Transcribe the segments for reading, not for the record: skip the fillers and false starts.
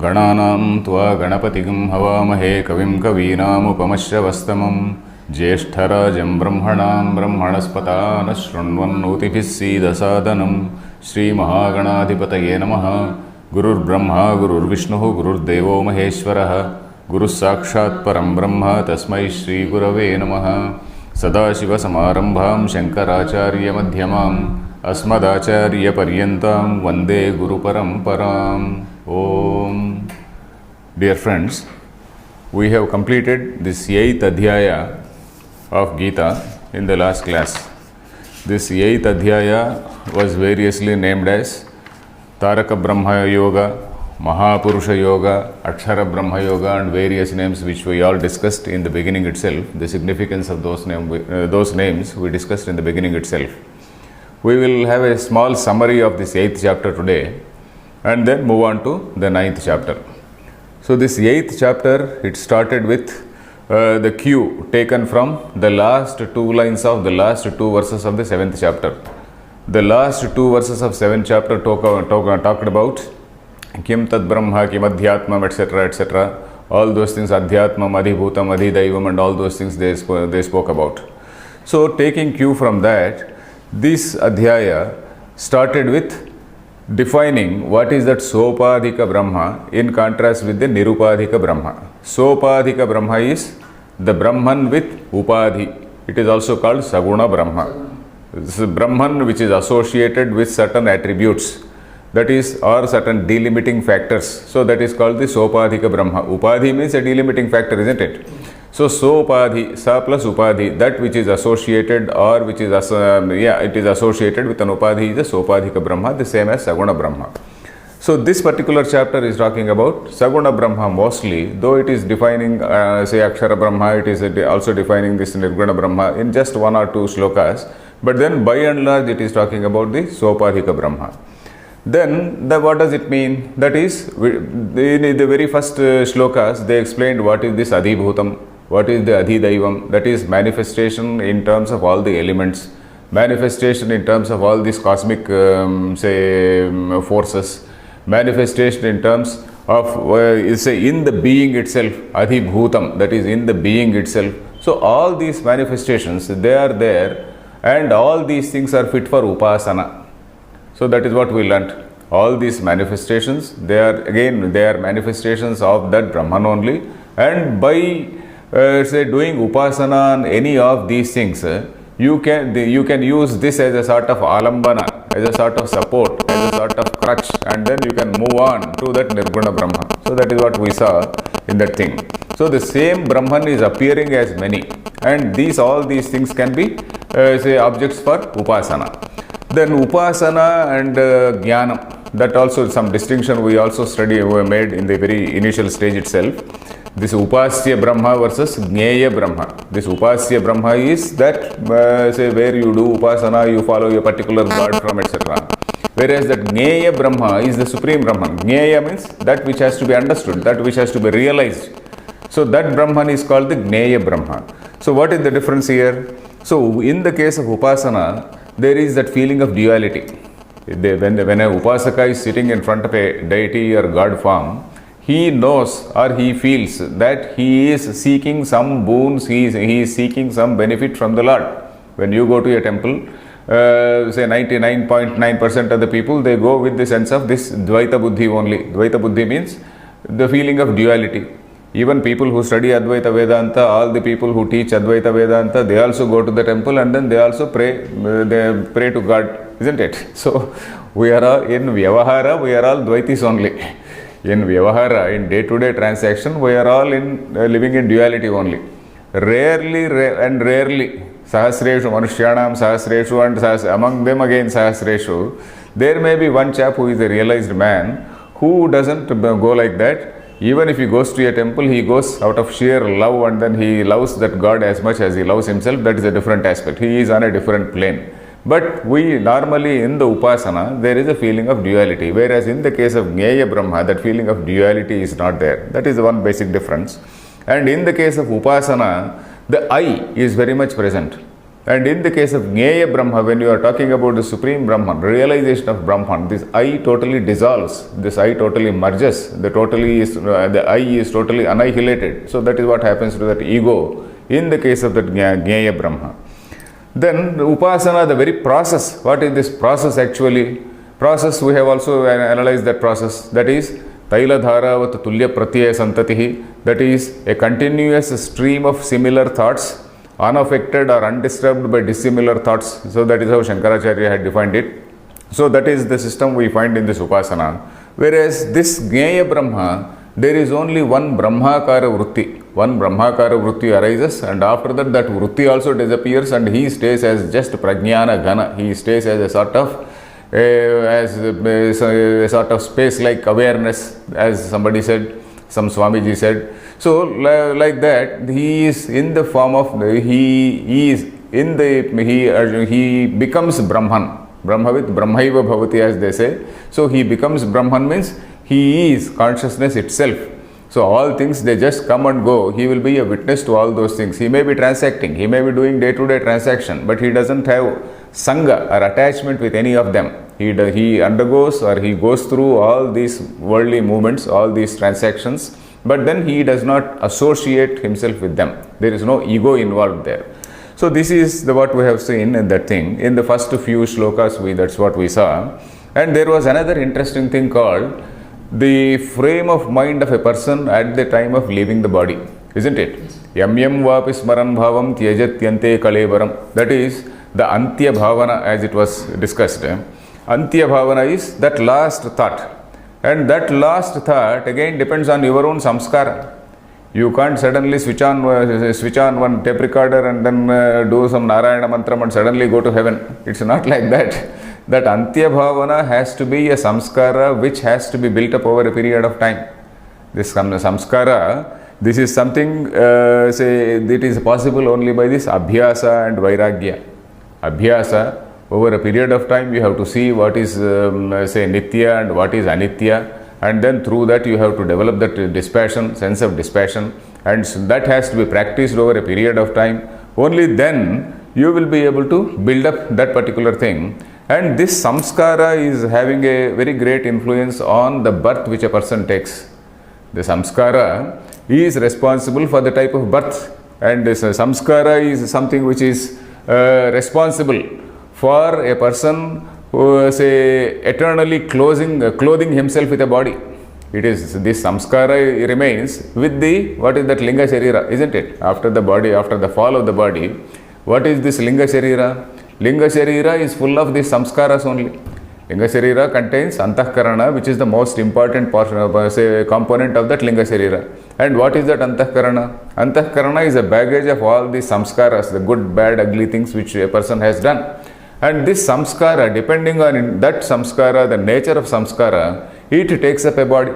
Gananam tva ganapatigam havamahe kavim kavinamupamashravastamam Jyeshthārajam brahmanam brahmanaspata shrunvannotibhis seedasadanam Shri Mahaganadhipataye namaha Gurur Brahma Gurur Vishnu Gurur Devo Maheshwaraha Guru Sakshat Param Brahma Tasmai Shri Gurave namaha Sadashiva Samarambham Shankaracharya Madhyamam Asmadacharya Paryantam Vande Guru Paramparam Om. Dear friends, we have completed this 8th Adhyaya of Gita in the last class. This 8th Adhyaya was variously named as Taraka Brahma Yoga, Mahapurusha Yoga, Akshara Brahma Yoga, and various names which we all discussed in the beginning itself. The significance of those names we discussed in the beginning itself. We will have a small summary of this 8th chapter today and then move on to the 9th chapter. So this 8th chapter, it started with the cue taken from the last two lines of the last two verses of the 7th chapter. The last two verses of 7th chapter talked about Kim Tad Brahma, Kim Adhyatma, etc., etc. All those things, Adhyatmam, Adhibhutam, Adhidaivam, and all those things they spoke about. So taking cue from that, this Adhyaya started with defining what is that Sopadhika Brahma in contrast with the Nirupadhika Brahma. Sopadhika Brahma is the Brahman with Upadhi. It is also called Saguna Brahma. This is Brahman which is associated with certain attributes, that is, or certain delimiting factors. So that is called the Sopadhika Brahma. Upadhi means a delimiting factor, isn't it? So Sopadhi, Sa plus Upadhi, that which is associated or which is it is associated with an Upadhi is a Sopadhika Brahma, the same as Saguna Brahma. So this particular chapter is talking about Saguna Brahma mostly, though it is defining say Akshara Brahma, it is also defining this Nirguna Brahma in just one or two shlokas, but then by and large it is talking about the Sopadhika Brahma. Then what does it mean? That is, in the very first shlokas they explained what is this Adhibhutam, what is the Adhidaivam, that is manifestation in terms of all the elements, manifestation in terms of all these cosmic forces, manifestation in terms of say in the being itself, Adhibhutam, that is in the being itself. So all these manifestations, they are there, and all these things are fit for Upasana. So that is what we learnt. All these manifestations, they are manifestations of that Brahman only, and by say doing Upasana on any of these things, you can use this as a sort of alambana, as a sort of support, as a sort of crutch, and then you can move on to that Nirguna Brahma. So that is what we saw in that thing. So the same Brahman is appearing as many, and all these things can be say objects for Upasana. Then Upasana and Jnana, that also some distinction we also made in the very initial stage itself. This Upasya Brahma versus Jnaya Brahma. This Upasya Brahma is that say where you do Upasana, you follow a particular god from etc. Whereas that Jnaya Brahma is the Supreme Brahman. Jnaya means that which has to be understood, that which has to be realized. So that Brahman is called the Jnaya Brahma. So what is the difference here? So in the case of Upasana, there is that feeling of duality. When a Upasaka is sitting in front of a deity or god form, he knows or he feels that he is seeking some boons, he is seeking some benefit from the Lord. When you go to a temple, say 99.9% of the people, they go with the sense of this Advaita Buddhi only. Advaita Buddhi means the feeling of duality. Even people who study Advaita Vedanta, all the people who teach Advaita Vedanta, they also go to the temple and then they also pray to God, isn't it? So we are all in Vyavahara, we are all Dvaitis only. In Vyavahara, in day-to-day transaction, we are all living in duality only. Rarely, Sahasreshu, Manushyanam Sahasreshu, and among them again Sahasreshu, there may be one chap who is a realized man who doesn't go like that. Even if he goes to a temple, he goes out of sheer love and then he loves that God as much as he loves himself. That is a different aspect. He is on a different plane. But we normally in the Upasana, there is a feeling of duality. Whereas in the case of Jnaya Brahma, that feeling of duality is not there. That is one basic difference. And in the case of Upasana, the I is very much present. And in the case of Jnana Brahma, when you are talking about the Supreme Brahman, realization of Brahman, this I totally dissolves, this I totally merges, the I is totally annihilated. So that is what happens to that ego in the case of that Jnana Brahma. Then Upasana, the very process, what is this process actually? Process, we have also analyzed that process, that is Taila Dharavat Tulya Pratyaya Santatihi, that is a continuous stream of similar thoughts, unaffected or undisturbed by dissimilar thoughts. So that is how Shankaracharya had defined it. So that is the system we find in this Upasana. Whereas this Jnana Brahma, there is only one Brahmakara Vritti. One Brahmakara Vritti arises, and after that, that Vritti also disappears, and he stays as just Prajnana Gana. He stays as a sort of a sort of space-like awareness, as somebody said, some Swamiji said. So like that, he is in the form of he becomes Brahman. Brahmavit Brahmaiva Bhavati, as they say. So he becomes Brahman means he is consciousness itself. So all things, they just come and go. He will be a witness to all those things. He may be transacting, he may be doing day-to-day transaction, but he doesn't have sangha or attachment with any of them. He undergoes or he goes through all these worldly movements, all these transactions, but then he does not associate himself with them. There is no ego involved there. So this is what we have seen in that thing. In the first few shlokas, that's what we saw. And there was another interesting thing called the frame of mind of a person at the time of leaving the body, isn't it? Yam yam vapi smaran bhavam tyajatyante kalevaram. That is the antya bhavana, as it was discussed. Antya bhavana is that last thought. And that last thought again depends on your own samskara. You can't suddenly switch on one tape recorder and then do some Narayana mantram and suddenly go to heaven. It's not like that. That Antya Bhavana has to be a samskara which has to be built up over a period of time. This samskara, this is something, that is possible only by this Abhyasa and Vairagya. Abhyasa, over a period of time you have to see what is, Nitya and what is Anitya. And then through that you have to develop that dispassion, sense of dispassion, and that has to be practiced over a period of time. Only then you will be able to build up that particular thing. And this samskara is having a very great influence on the birth which a person takes. The samskara is responsible for the type of birth, and this samskara is something which is responsible for a person who is eternally clothing himself with a body. It is this samskara remains with the, what is that, linga sharira, isn't it? After the body, after the fall of the body, what is this linga sharira? Linga sharira is full of these samskaras only. Linga sharira contains antahkarana, which is the most important portion of, component of that linga sharira. And what is that antahkarana? Antahkarana is a baggage of all these samskaras, the good, bad, ugly things which a person has done. And this samskara, depending on that samskara, the nature of samskara, it takes up a body.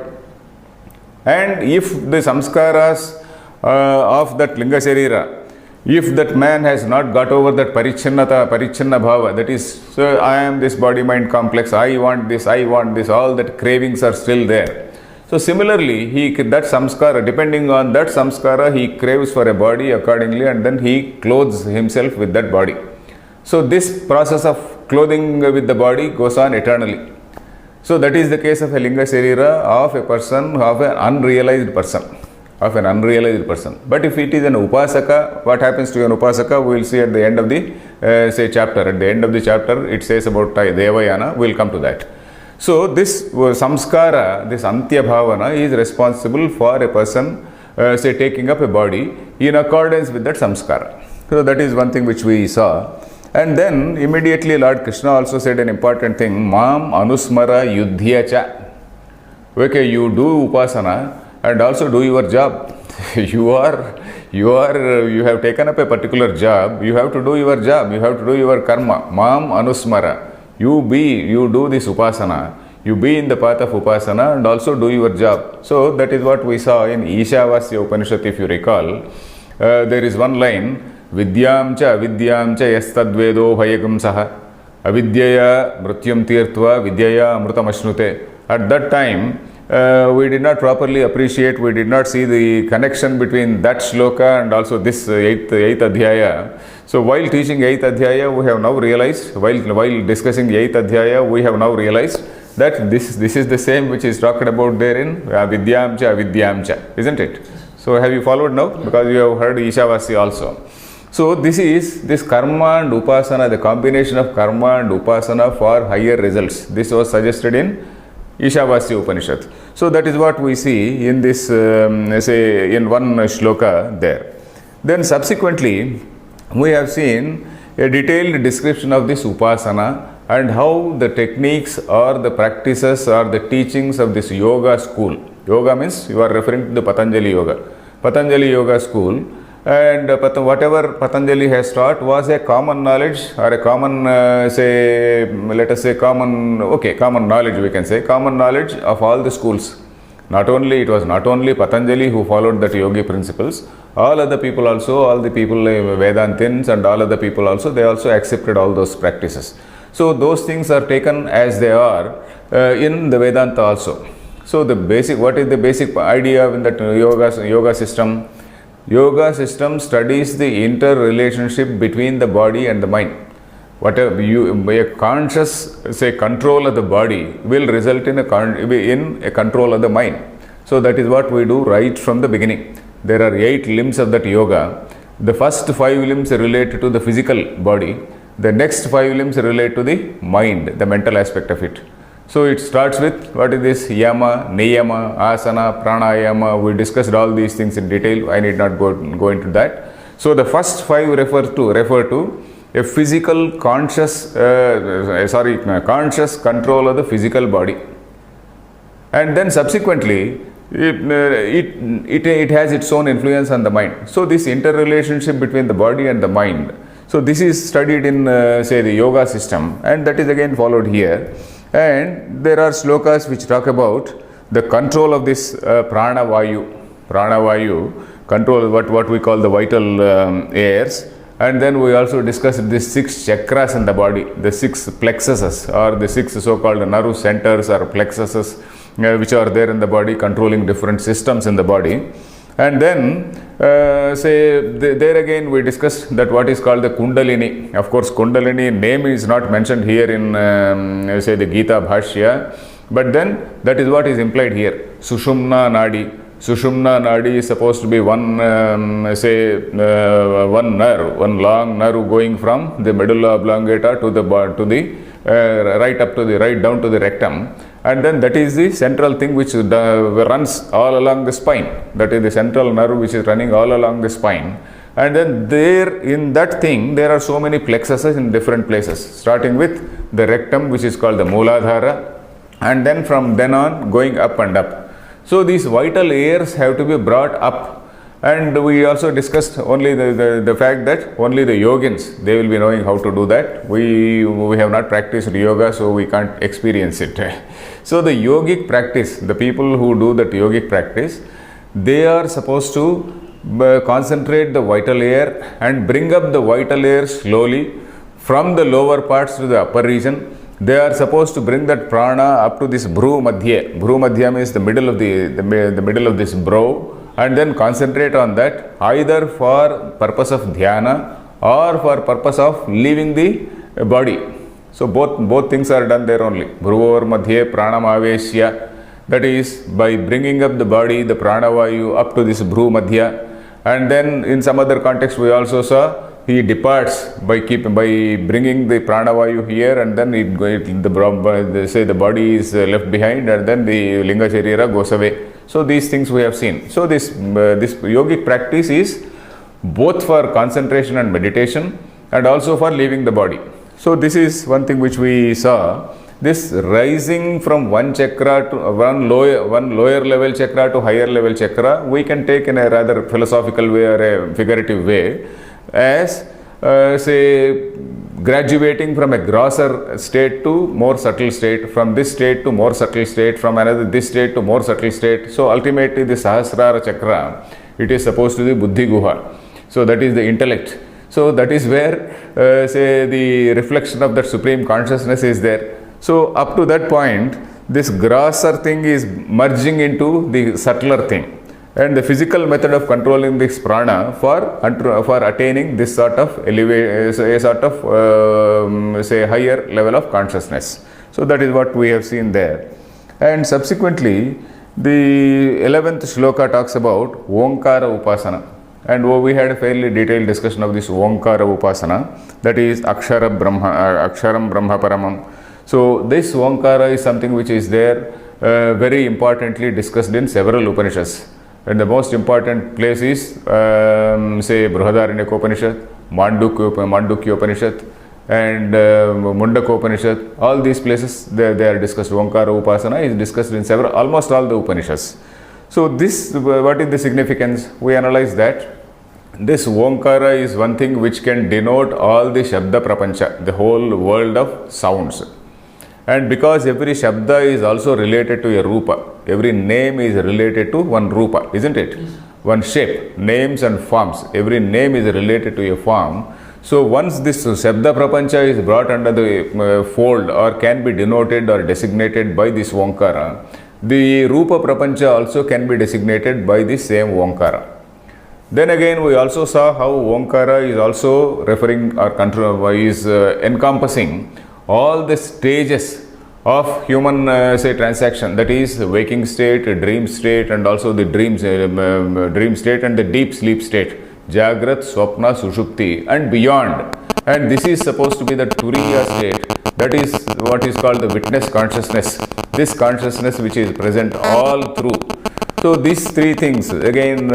And if the samskaras of that linga sharira, if that man has not got over that parichinna bhava, that is, so I am this body-mind complex, I want this, all that cravings are still there. So similarly, that samskara, depending on that samskara, he craves for a body accordingly, and then he clothes himself with that body. So this process of clothing with the body goes on eternally. So that is the case of a linga sharira of a person, of an unrealized person. But if it is an upasaka, what happens to an upasaka, we will see at the end of the chapter. At the end of the chapter, it says about Devayana. We will come to that. So this samskara, this antya bhavana, is responsible for a person, taking up a body in accordance with that samskara. So that is one thing which we saw. And then immediately Lord Krishna also said an important thing, Mam anusmara yudhya cha. Okay, you do upasana and also do your job. You have taken up a particular job, you have to do your job, you have to do your karma. Mam anusmara. You do this upasana, you be in the path of upasana and also do your job. So that is what we saw in Ishavasya Upanishad, if you recall. There is one line, Vidyam cha yastadvedo bhayagam saha avidyaya mrityam tirtva vidyaya amrutam ashnute. At that time, we did not properly appreciate, we did not see the connection between that shloka and also this 8th Adhyaya. So while teaching 8th Adhyaya, we have now realized, while discussing 8th Adhyaya, we have now realized that this is the same which is talked about there in Vidyamcha, Avidyamcha, isn't it? So have you followed now? Because you have heard Ishavasya also. So this karma and upasana, the combination of karma and upasana for higher results. This was suggested in Ishavasya Upanishad. So that is what we see in this, say, in one shloka there. Then subsequently, we have seen a detailed description of this upasana and how the techniques or the practices or the teachings of this yoga school. Yoga means you are referring to the Patanjali Yoga. Patanjali Yoga school. And whatever Patanjali has taught was a common knowledge or a common, common knowledge, we can say, common knowledge of all the schools. It was not only Patanjali who followed that yogi principles, all other people also, all the people, Vedantins and all other people also, they also accepted all those practices. So those things are taken as they are in the Vedanta also. So what is the basic idea in that yoga system? Yoga system studies the interrelationship between the body and the mind. Whatever a conscious, control of the body will result in a control of the mind. So that is what we do right from the beginning. There are 8 limbs of that yoga. The first 5 limbs relate to the physical body. The next 5 limbs relate to the mind, the mental aspect of it. So it starts with what is this yama, niyama, asana, pranayama. We discussed all these things in detail. I need not go into that. So the first 5 refer to a physical conscious control of the physical body. And then subsequently it has its own influence on the mind. So this interrelationship between the body and the mind. So this is studied in the yoga system, and that is again followed here. And there are slokas which talk about the control of this prana vayu, control what we call the vital airs. And then we also discussed the 6 chakras in the body, the 6 plexuses or the 6 so-called nerve centers or plexuses which are there in the body, controlling different systems in the body. And then there again we discussed that what is called the Kundalini. Of course, Kundalini name is not mentioned here in the Gita Bhashya, but then that is what is implied here. Sushumna Nadi. Sushumna Nadi is supposed to be one nerve, one long nerve going from the medulla oblongata to the right down to the rectum. And then that is the central thing which runs all along the spine. That is the central nerve which is running all along the spine. And then there in that thing there are so many plexuses in different places, starting with the rectum which is called the Mooladhara, and then from then on going up and up. So these vital airs have to be brought up. And we also discussed only the fact that only the yogins, they will be knowing how to do that. We have not practiced yoga, so we can't experience it. So the yogic practice, the people who do that yogic practice, they are supposed to concentrate the vital air and bring up the vital air slowly from the lower parts to the upper region. They are supposed to bring that prana up to this bhru madhya. Bhru madhya means the middle of the middle of this brow, and then concentrate on that either for purpose of dhyana or for purpose of leaving the body. So both things are done there only. Bhruvar madhye pranamaveshya, that is by bringing up the body, the pranavayu up to this bhru madhya. And then in some other context we also saw he departs by bringing the pranavayu here, and then the body is left behind, and then the linga charira goes away. So these things we have seen. So this yogic practice is both for concentration and meditation and also for leaving the body. So this is one thing which we saw. This rising from one chakra to one lower level chakra to higher level chakra, we can take in a rather philosophical way or a figurative way as graduating from a grosser state to more subtle state, from this state to more subtle state, from this state to more subtle state. So ultimately the Sahasrara chakra, it is supposed to be Buddhi Guha. So that is the intellect. So that is where the reflection of that supreme consciousness is there. So up to that point, this grosser thing is merging into the subtler thing. And the physical method of controlling this prana for attaining this sort of say higher level of consciousness. So that is what we have seen there. And subsequently, the 11th shloka talks about Omkara Upasana. And we had a fairly detailed discussion of this Omkara Upasana, that is Aksharam Brahma Paramam. So this Omkara is something which is there very importantly discussed in several Upanishads. And the most important place is say Brihadaranyaka Upanishad, Mandukya Upanishad, and Mundaka Upanishad. All these places they are discussed. Omkara Upasana is discussed in almost all the Upanishads. So this, what is the significance? We analyze that this Omkara is one thing which can denote all the Shabda Prapancha, the whole world of sounds. And because every Shabda is also related to a Rupa, every name is related to one Rupa, isn't it? Yes. One shape, names and forms. Every name is related to a form. So once this Shabda Prapancha is brought under the fold or can be denoted or designated by this Omkara, the Rupa Prapancha also can be designated by the same Omkara. Then again, we also saw how Omkara is also referring or is encompassing all the stages of human say transaction, that is waking state, dream state, and also the dream state and the deep sleep state, Jagrat, Swapna, Sushupti and beyond. And this is supposed to be the Turiya state, that is what is called the witness consciousness, this consciousness which is present all through. So these three things, again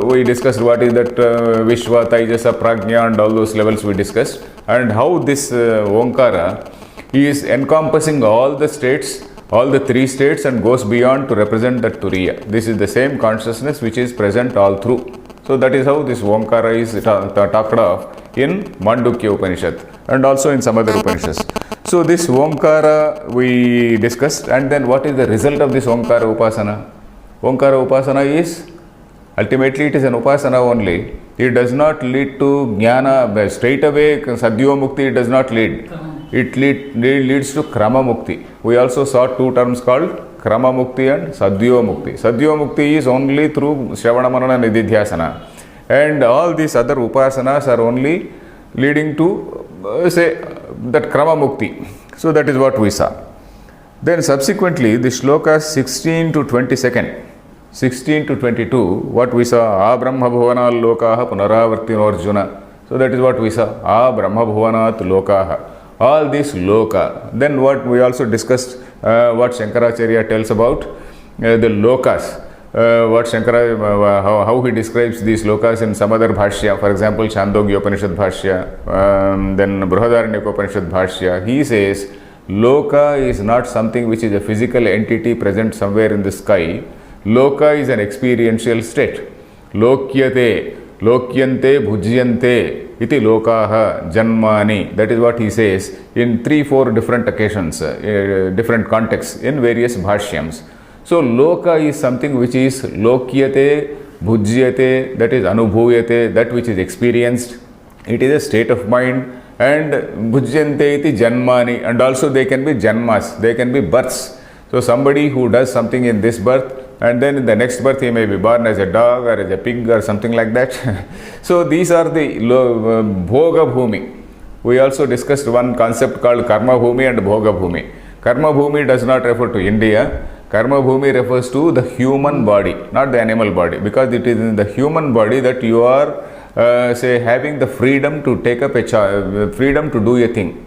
we discussed what is that Vishwa, Taijasa, Prajna and all those levels we discussed, and how this Omkara is encompassing all the states, all the three states, and goes beyond to represent that Turiya. This is the same consciousness which is present all through. So that is how this Omkara is talked of in Mandukya Upanishad and also in some other Upanishads. So this Omkara we discussed, and then what is the result of this Omkara Upasana? Omkara Upasana is, ultimately it is an Upasana only. It does not lead to Jnana, straight away Sadhyo Mukti it does not lead. It leads to Krama Mukti. We also saw two terms called Krama Mukti and Sadhyo Mukti. Sadhyo Mukti is only through Shravana Manana Nididhyasana. And all these other Upasanas are only leading to say that Krama Mukti. So that is what we saw. Then subsequently the shlokas 16 to 22nd, 16 to 22, what we saw, A Brahma Bhuvanat Lokaha Punaravartino Arjuna. So that is what we saw, A Brahma Bhuvanat Lokaha. All these loka. Then what we also discussed, what Shankaracharya tells about the lokas. What Shankara, how he describes these lokas in some other bhashya, for example, Chandogya Upanishad bhashya, then Brihadaranyaka Upanishad bhashya. He says, loka is not something which is a physical entity present somewhere in the sky. Loka is an experiential state. Lokyate, lokyante, bhujyante, iti lokaha, janmani. That is what he says in 3-4 different occasions, different contexts in various bhashyams. So loka is something which is lokyate, bhujyate, that is anubhuyate, that which is experienced. It is a state of mind. And bhujyante iti janmani, and also they can be janmas, they can be births. So somebody who does something in this birth, and then in the next birth he may be born as a dog or as a pig or something like that. So these are the bhoga bhumi. We also discussed one concept called karma bhumi and bhoga bhumi. Karma bhumi does not refer to India. Karma bhumi refers to the human body, not the animal body, because it is in the human body that you are say having the freedom to take up freedom to do a thing.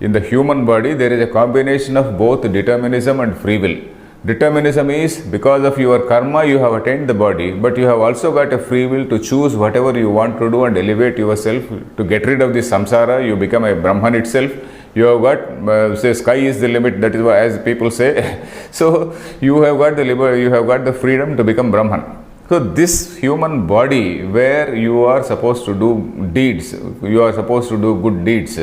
In the human body there is a combination of both determinism and free will. Determinism is because of your karma you have attained the body, but you have also got a free will to choose whatever you want to do and elevate yourself to get rid of this samsara. You become a Brahman itself. You have got say sky is the limit, that is what as people say. So you have got the you have got the freedom to become Brahman. So this human body where you are supposed to do deeds, you are supposed to do good deeds,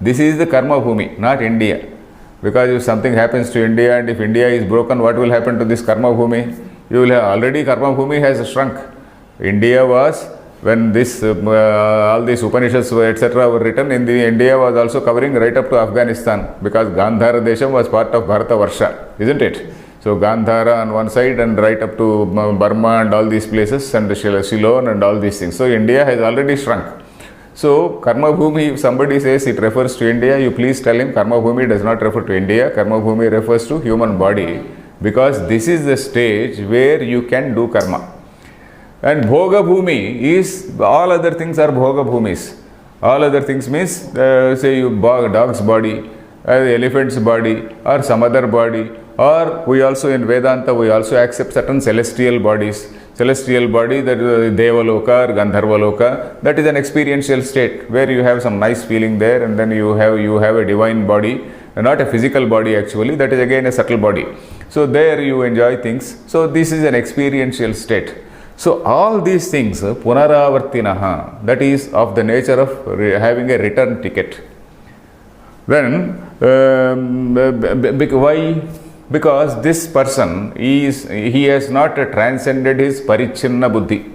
this is the karma bhumi, not India. Because if something happens to India and if India is broken, what will happen to this karma bhumi? You will have already karma bhumi has shrunk. India was when this all these Upanishads etc. were written, in the India was also covering right up to Afghanistan, because Gandhara Desham was part of Bharata Varsha, isn't it? So Gandhara on one side and right up to Burma and all these places, and Ceylon and all these things. So India has already shrunk. So Karma Bhumi, if somebody says it refers to India, you please tell him Karma Bhumi does not refer to India. Karma Bhumi refers to human body, because this is the stage where you can do karma. And Bhoga Bhumi is, all other things are Bhoga Bhumis. All other things means, say you dog's body, elephant's body, or some other body, or we also in Vedanta, we also accept certain celestial bodies. Celestial body, that is Devaloka or Gandharvaloka, that is an experiential state where you have some nice feeling there, and then you have a divine body, not a physical body actually, that is again a subtle body. So there you enjoy things. So this is an experiential state. So all these things, punaravartinaha, that is of the nature of having a return ticket. Then, why? Because this person he has not transcended his parichinna buddhi.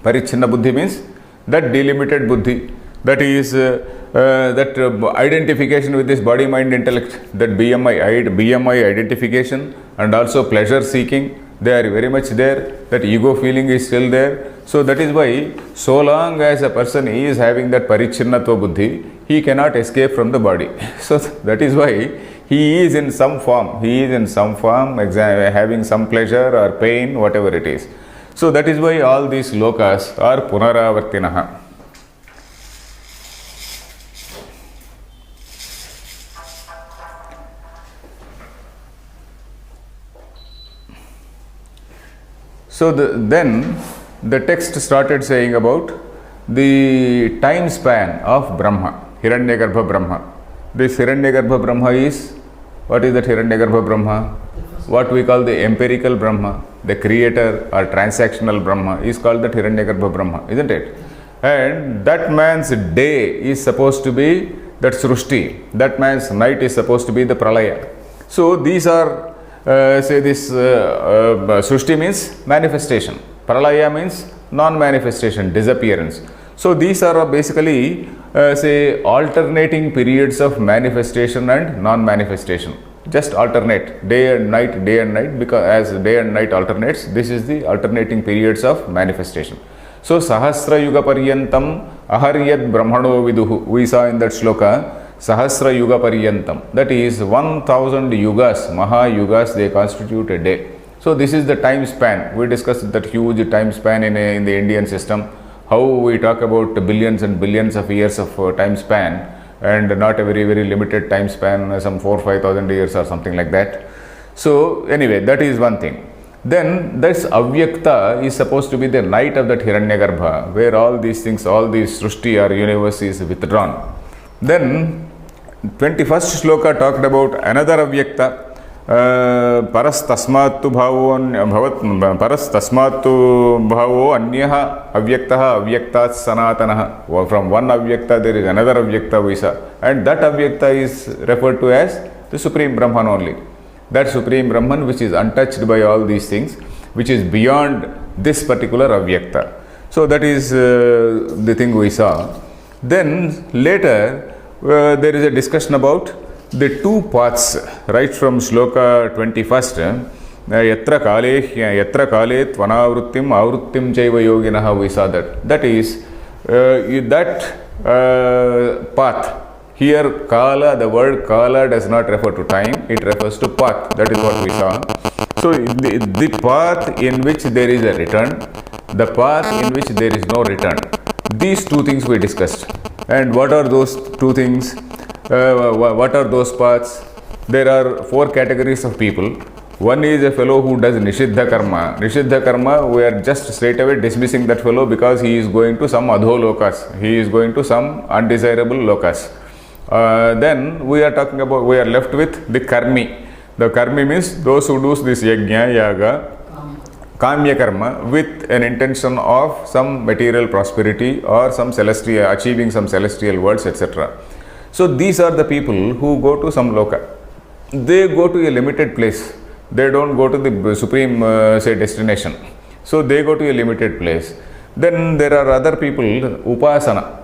Parichinna buddhi means that delimited buddhi, that is that identification with this body, mind, intellect, that BMI identification, and also pleasure seeking, they are very much there. That ego feeling is still there. So that is why, so long as a person is having that parichinnatva buddhi, he cannot escape from the body. So that is why he is in some form. Having some pleasure or pain, whatever it is. So that is why all these lokas are punaravartinaha. So then the text started saying about the time span of Brahma, Hiranyagarbha Brahma. This Hiranyagarbha Brahma is, what is that Hiranyagarbha Brahma? What we call the empirical Brahma, the creator or transactional Brahma is called the Hiranyagarbha Brahma, isn't it? And that man's day is supposed to be that Srushti, that man's night is supposed to be the Pralaya. So these are, Srushti means manifestation, Pralaya means non-manifestation, disappearance. So these are basically alternating periods of manifestation and non-manifestation. Just alternate day and night, because as day and night alternates, this is the alternating periods of manifestation. So Sahasra Yuga Paryantam Aharyad Brahmano Viduhu, we saw in that shloka, Sahasra Yuga Paryantam, that is 1000 yugas, Maha yugas, they constitute a day. So this is the time span. We discussed that huge time span in the Indian system, how we talk about billions and billions of years of time span, and not a very, very limited time span, some 4,000-5,000 years or something like that. So anyway, that is one thing. Then this Avyakta is supposed to be the night of that Hiranyagarbha, where all these things, all these Srushti or universe is withdrawn. Then 21st shloka talked about another Avyakta, Paras tasmattu bhavo anyaha avyaktaha avyaktat sanatanaha. From one Avyakta there is another Avyakta we saw, and that Avyakta is referred to as the Supreme Brahman only. That Supreme Brahman which is untouched by all these things, which is beyond this particular Avyakta. So that is the thing we saw. Then later there is a discussion about the two paths, right from shloka 21st, yatra kale tvanavrittim avrittim chaiva yoginaha, we saw that. That is that path. Here kala, the word kala does not refer to time, it refers to path. That is what we saw. So the path in which there is a return, the path in which there is no return. These two things we discussed. And what are those two things? What are those paths? There are four categories of people. One is a fellow who does Nishiddha Karma. Nishiddha Karma, we are just straight away dismissing that fellow because he is going to some adholokas. He is going to some undesirable lokas. Then we are talking about, we are left with the Karmi. The Karmi means those who do this Yajna, Yaga, Kamya Karma with an intention of some material prosperity or some celestial, achieving some celestial worlds, etc. So these are the people who go to some loka. They go to a limited place. They don't go to the supreme destination. So they go to a limited place. Then there are other people, upasana,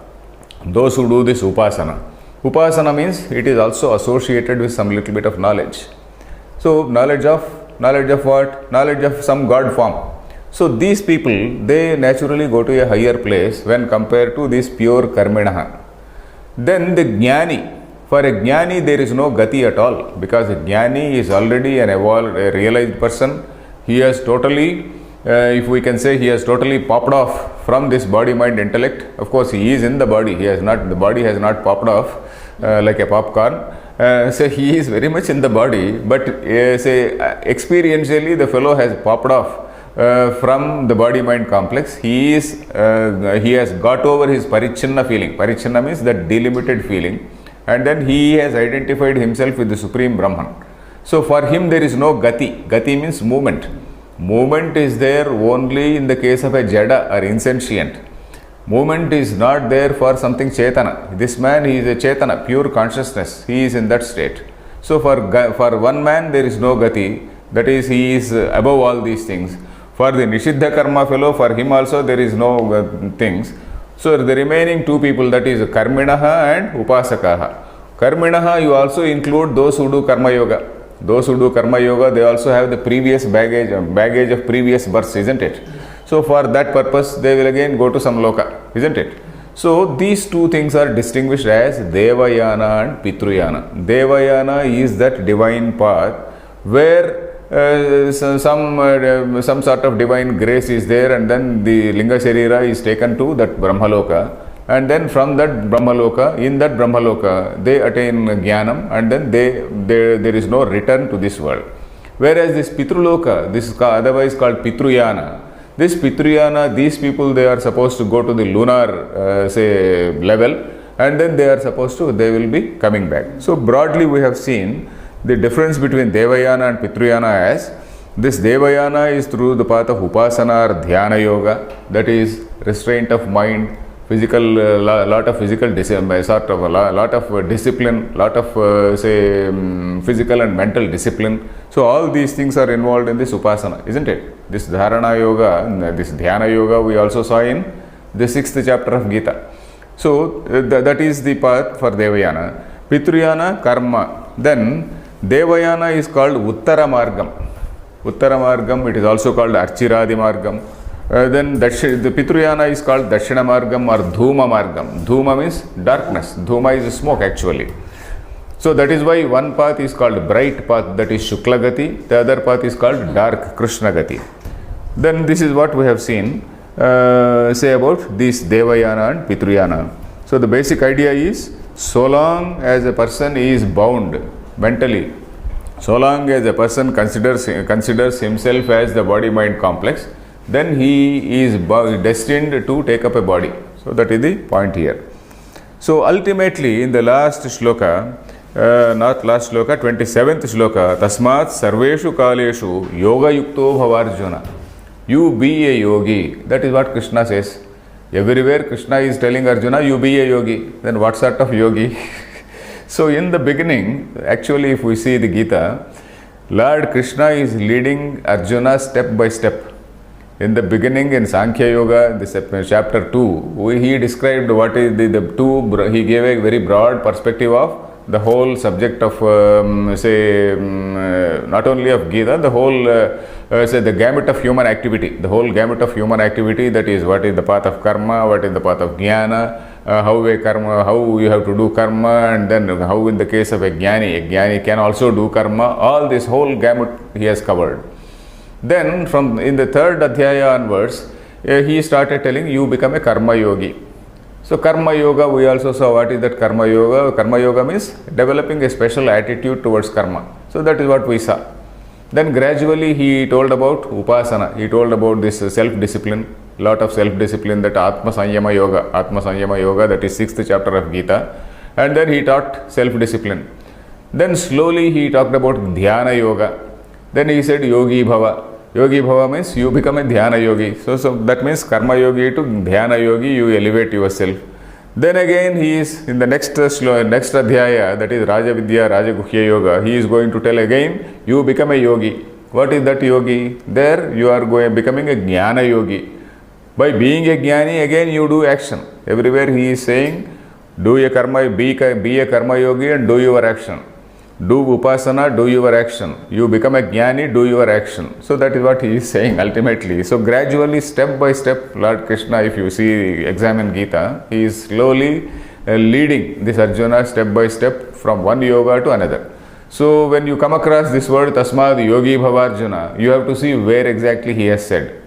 those who do this upasana. Upasana means it is also associated with some little bit of knowledge. So knowledge of what? Knowledge of some God form. So these people, they naturally go to a higher place when compared to this pure karminaha. Then the jnani, for a jnani there is no gati at all, because a jnani is already an evolved, a realized person. He has totally, if we can say, he has totally popped off from this body, mind, intellect. Of course, he is in the body. The body has not popped off like a popcorn. So he is very much in the body, but say experientially the fellow has popped off from the body mind complex. He has got over his parichinna feeling. Parichinna means that delimited feeling, and then he has identified himself with the Supreme Brahman. So for him there is no gati. Gati means movement. Movement is there only in the case of a jada or insentient. Movement is not there for something chetana. This man, he is a chetana, pure consciousness. He is in that state. So for one man there is no gati. That is, he is above all these things. For the Nishiddha karma fellow, for him also there is no things. So the remaining two people, that is Karminaha and Upasakaha. Karminaha, you also include those who do Karma Yoga. Those who do Karma Yoga, they also have the previous baggage of previous births, isn't it? So for that purpose, they will again go to some loka, isn't it? So these two things are distinguished as Devayana and Pitruyana. Devayana is that divine path where some sort of divine grace is there, and then the Linga Sharira is taken to that Brahmaloka, and then from that Brahmaloka, in that Brahmaloka, they attain Jnanam, and then there is no return to this world. Whereas this Pitruloka, this is otherwise called Pitruyana. This Pitruyana, these people, they are supposed to go to the lunar level, and then they will be coming back. So broadly we have seen the difference between Devayana and Pitruyana as this Devayana is through the path of Upasana or Dhyana Yoga, that is restraint of mind, physical, lot of physical discipline, lot of discipline, lot of physical and mental discipline. So all these things are involved in this Upasana, isn't it? This Dharana Yoga, this Dhyana Yoga we also saw in the 6th chapter of Gita. So that is the path for Devayana. Pitruyana, Karma. Then Devayana is called Uttara Margam. Uttara Margam, it is also called Archiradi Margam. Then the Pitruyana is called Dashina Margam or Dhuma Margam. Dhuma means darkness. Dhuma is smoke actually. So that is why one path is called bright path, that is Shukla Gati. The other path is called dark Krishna Gati. Then this is what we have seen say about this Devayana and Pitruyana. So the basic idea is, so long as a person is bound mentally, so long as a person considers himself as the body-mind complex, then he is destined to take up a body. So that is the point here. So ultimately in the last shloka, 27th shloka, Tasmat Sarveshu Kaleshu Yoga Yukto Bhavarjuna. You be a yogi. That is what Krishna says. Everywhere Krishna is telling Arjuna, you be a yogi. Then what sort of yogi? So in the beginning, actually if we see the Gita, Lord Krishna is leading Arjuna step by step. In the beginning in Sankhya Yoga, this chapter 2, he described what is the two, he gave a very broad perspective of the whole subject of not only of Gita, the whole the gamut of human activity, that is what is the path of karma, what is the path of jnana, how you have to do karma, and then how in the case of a jnani can also do karma. All this whole gamut he has covered. Then from in the 3rd adhyaya onwards, he started telling you become a karma yogi. So karma yoga, we also saw what is that karma yoga. Karma yoga means developing a special attitude towards karma. So that is what we saw. Then gradually he told about upasana. He told about this self-discipline, lot of self-discipline, that Atma Sanyama Yoga, that is 6th chapter of Gita. And then he taught self-discipline. Then slowly he talked about Dhyana Yoga. Then he said Yogi Bhava. Yogi Bhava means you become a Dhyana Yogi. So that means Karma Yogi to Dhyana Yogi, you elevate yourself. Then again he is in the next adhyaya, that is Raja Vidya, Raja Guhya Yoga. He is going to tell again, you become a yogi. What is that yogi? There you are becoming a Jnana Yogi. By being a jnani, again you do action. Everywhere he is saying, do a karma, be a karma yogi and do your action. Do upasana, do your action. You become a jnani, do your action. So that is what he is saying ultimately. So gradually, step by step, Lord Krishna, if you see, examine Gita, he is slowly leading this Arjuna step by step from one yoga to another. So when you come across this word Tasmad Yogi Bhavarjuna, you have to see where exactly he has said.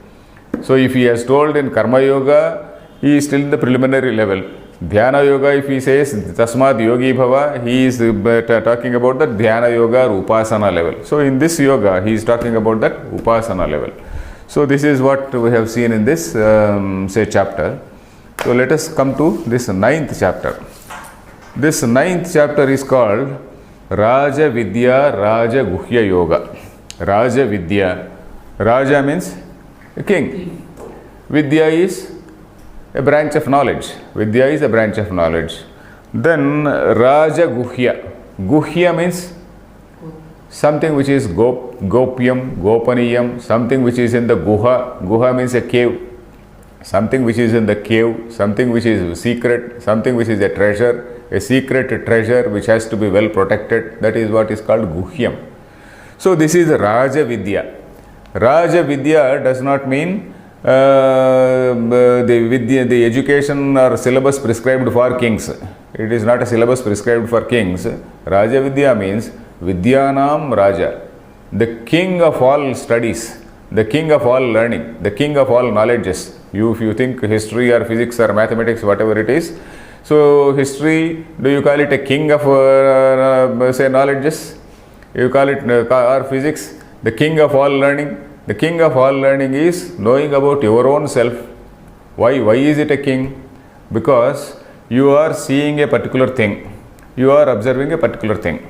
So if he has told in Karma Yoga, he is still in the preliminary level. Dhyana Yoga, if he says Tasmad Yogi Bhava, he is talking about the Dhyana Yoga or Upasana level. So in this yoga, he is talking about that Upasana level. So this is what we have seen in this chapter. So let us come to this 9th chapter. This 9th chapter is called Raja Vidya Raja Guhya Yoga. Raja Vidya. Raja means a king. Vidya is a branch of knowledge. Vidya is a branch of knowledge. Then Raja Guhya. Guhya means something which is gopyam, gopaniyam, something which is in the guha. Guha means a cave. Something which is in the cave, something which is secret, something which is a treasure, a secret treasure which has to be well protected. That is what is called Guhyam. So this is Raja Vidya. Raja Vidya does not mean the education or syllabus prescribed for kings. It is not a syllabus prescribed for kings. Raja Vidya means Vidyanam Raja, the king of all studies, the king of all learning, the king of all knowledges. If you think history or physics or mathematics, whatever it is, so history, do you call it a king of say knowledges? You call it or physics, the king of all learning. The king of all learning is knowing about your own self. Why is it a king? Because you are seeing a particular thing, you are observing a particular thing.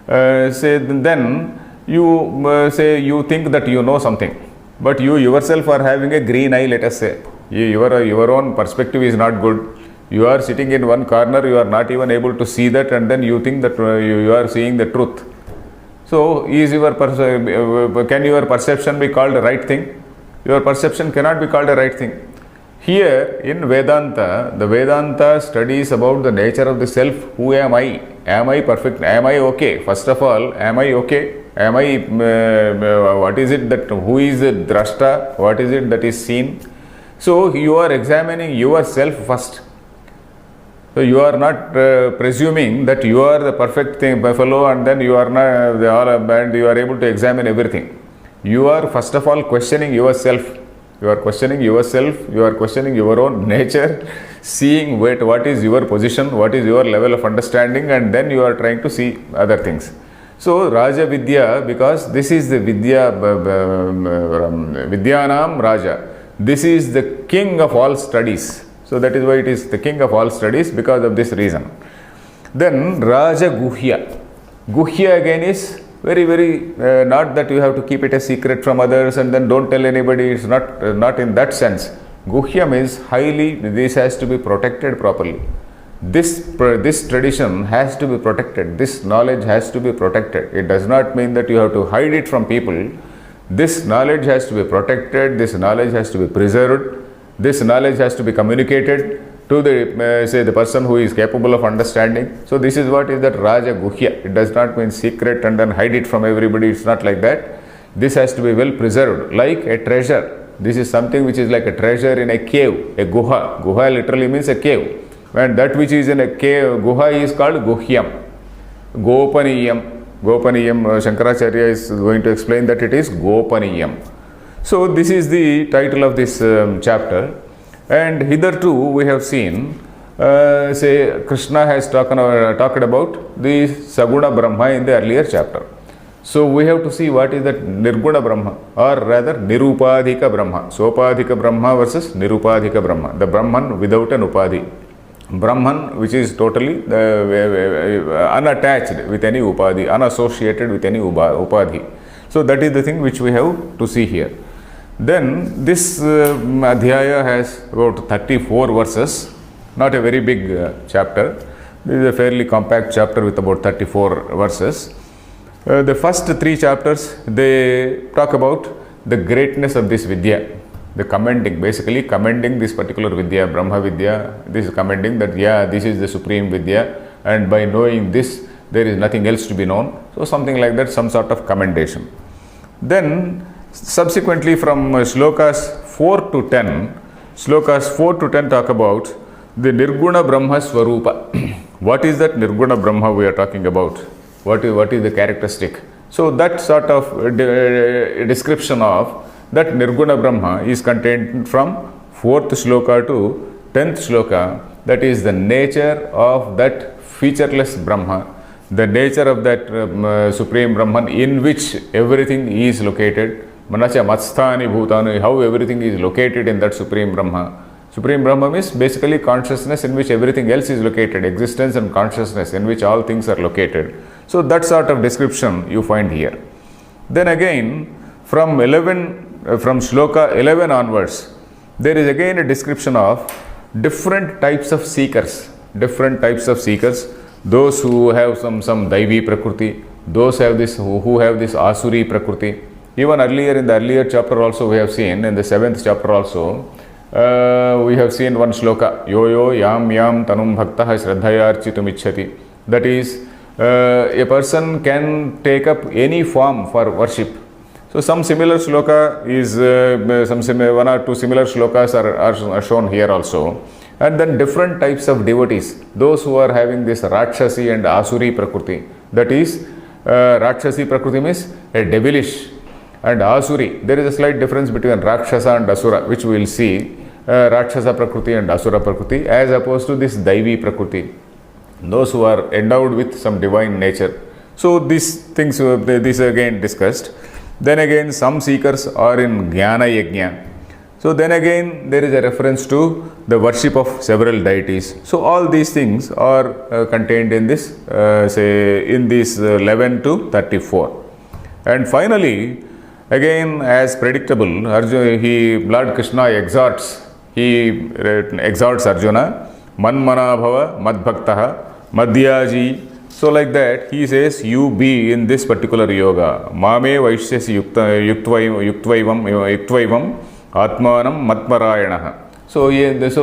Then you say you think that you know something, but you yourself are having a green eye, let us say. Your own perspective is not good. You are sitting in one corner, you are not even able to see that, and then you think that you are seeing the truth. So, can your perception be called a right thing? Your perception cannot be called a right thing. Here in Vedanta, the Vedanta studies about the nature of the self. Who am I? Am I perfect? Am I okay? First of all, am I okay? Am I, what is it that, who is the drashta? What is it that is seen? So, you are examining yourself first. So, you are not presuming that you are the perfect fellow and then you are not, and you are able to examine everything. You are first of all questioning yourself. You are questioning yourself, you are questioning your own nature, seeing what is your position, what is your level of understanding, and then you are trying to see other things. So, Raja Vidya, because this is the Vidya, Vidyanam Raja. This is the king of all studies. So, that is why it is the king of all studies, because of this reason. Then Raja Guhya. Guhya again is very, not that you have to keep it a secret from others and then don't tell anybody. It's not in that sense. Guhya means highly, this has to be protected properly. This tradition has to be protected. This knowledge has to be protected. It does not mean that you have to hide it from people. This knowledge has to be protected. This knowledge has to be preserved. This knowledge has to be communicated to the person who is capable of understanding. So this is what is that Raja Guhya. It does not mean secret and then hide it from everybody. It's not like that. This has to be well preserved, like a treasure. This is something which is like a treasure in a cave, a guha. Guha literally means a cave. And that which is in a cave, guha, is called Guhyam. Gopaniyam. Gopaniyam, Shankaracharya is going to explain that it is Gopaniyam. So this is the title of this chapter. And hitherto we have seen, Krishna has talked about the Saguna Brahma in the earlier chapter. So we have to see what is that Nirguna Brahma, or rather Nirupadhika Brahma. Sopadhika Brahma versus Nirupadhika Brahma. The Brahman without an Upadhi. Brahman which is totally unattached with any Upadhi, unassociated with any Upadhi. So that is the thing which we have to see here. Then this Adhyaya has about 34 verses, not a very big chapter. This is a fairly compact chapter with about 34 verses. The first 3 chapters, they talk about the greatness of this Vidya. the commending, basically commending this particular Vidya, Brahma Vidya. This is commending that, yeah, this is the supreme Vidya, and by knowing this, there is nothing else to be known. So something like that, some sort of commendation. Then subsequently from slokas 4 to 10, slokas 4 to 10 talk about the Nirguna Brahma Swarupa. What is that Nirguna Brahma we are talking about? What is the characteristic? So that sort of description of that Nirguna Brahma is contained from 4th sloka to 10th sloka. That is the nature of that featureless Brahma, the nature of that Supreme Brahman in which everything is located. Manacha Matstani Bhutani, how everything is located in that Supreme Brahma. Supreme Brahma means basically consciousness in which everything else is located, existence and consciousness in which all things are located. So that sort of description you find here. Then again, from sloka 11 onwards, there is again a description of different types of seekers. Different types of seekers. Those who have some Daivi Prakriti, those who have this Asuri Prakriti. Even earlier, in the earlier chapter also we have seen, in the 7th chapter also, we have seen one sloka, yo yam tanum bhaktaha shraddhaya architum ichhati. That is, a person can take up any form for worship. So some similar sloka is, one or two similar slokas are shown here also. And then different types of devotees, those who are having this Rakshasi and Asuri Prakriti. That is, Rakshasi Prakriti means a devilish, and Asuri, there is a slight difference between Rakshasa and Asura, which we will see. Rakshasa Prakriti and Asura Prakriti, as opposed to this Daivi Prakriti, those who are endowed with some divine nature. So these things, this again discussed. Then again, some seekers are in Jnana Yajna. So then again, there is a reference to the worship of several deities. So all these things are contained in this, in this 11 to 34. And finally, again, as predictable, Lord Krishna exhorts Arjuna, Manmana Bhava Madbhaktaha Madhyaji. So like that, he says, you be in this particular yoga. Mame Vaishyasi Yuktvaivam Atmanam Matmarayanaha. So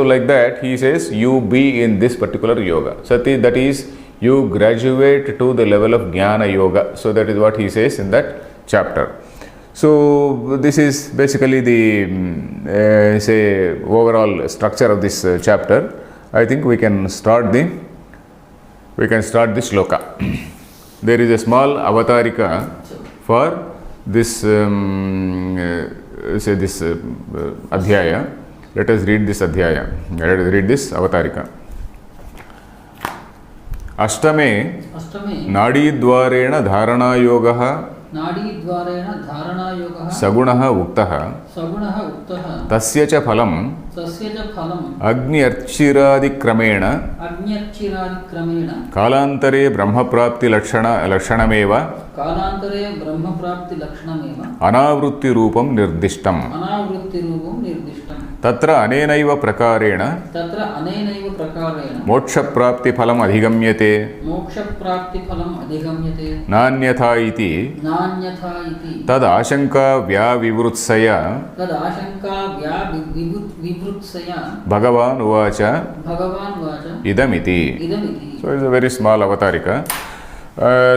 like that, he says, you be in this particular yoga. Sati, that is, you graduate to the level of Jnana Yoga. So that is what he says in that chapter. So this is basically the overall structure of this chapter. I think we can start the shloka. There is a small avatarika for this adhyaya. Let us read this adhyaya. Let us read this avatarika. Ashtame Nadi Dwarena Dharana Yogaha Sagunaha Uktaha Tasya cha phalam Agni Archiradikrameena Kalantare Brahmaprapti Lakshanameva Anavrutti Rupam Nirdishtam Tatra Anenaiva Prakarena Moksha Prapti Phalam Adhigamyate Nanyatha iti Tad Ashanka Vyavivrutsaya Bhagavan Uvacha Idamiti. So it is a very small avatarika.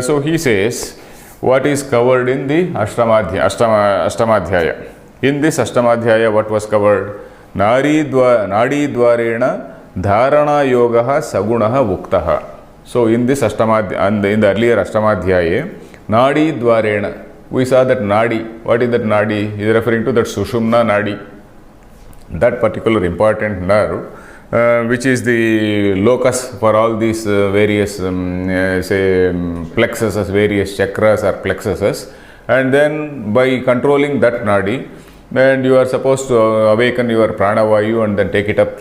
So he says, what is covered in the Ashtamadhyaya. In this Ashtamadhyaya, what was covered? Nadi Dwarena Dharana Yogaha Sagunaha Vuktaha. So in this Ashtamadhyaya, in the earlier Ashtamadhyaya, Nadi Dwarena, we saw that Nadi. What is that Nadi? He is referring to that Sushumna Nadi, that particular important nerve, which is the locus for all these various plexuses, various chakras or plexuses. And then by controlling that Nadi, and you are supposed to awaken your pranavayu and then take it up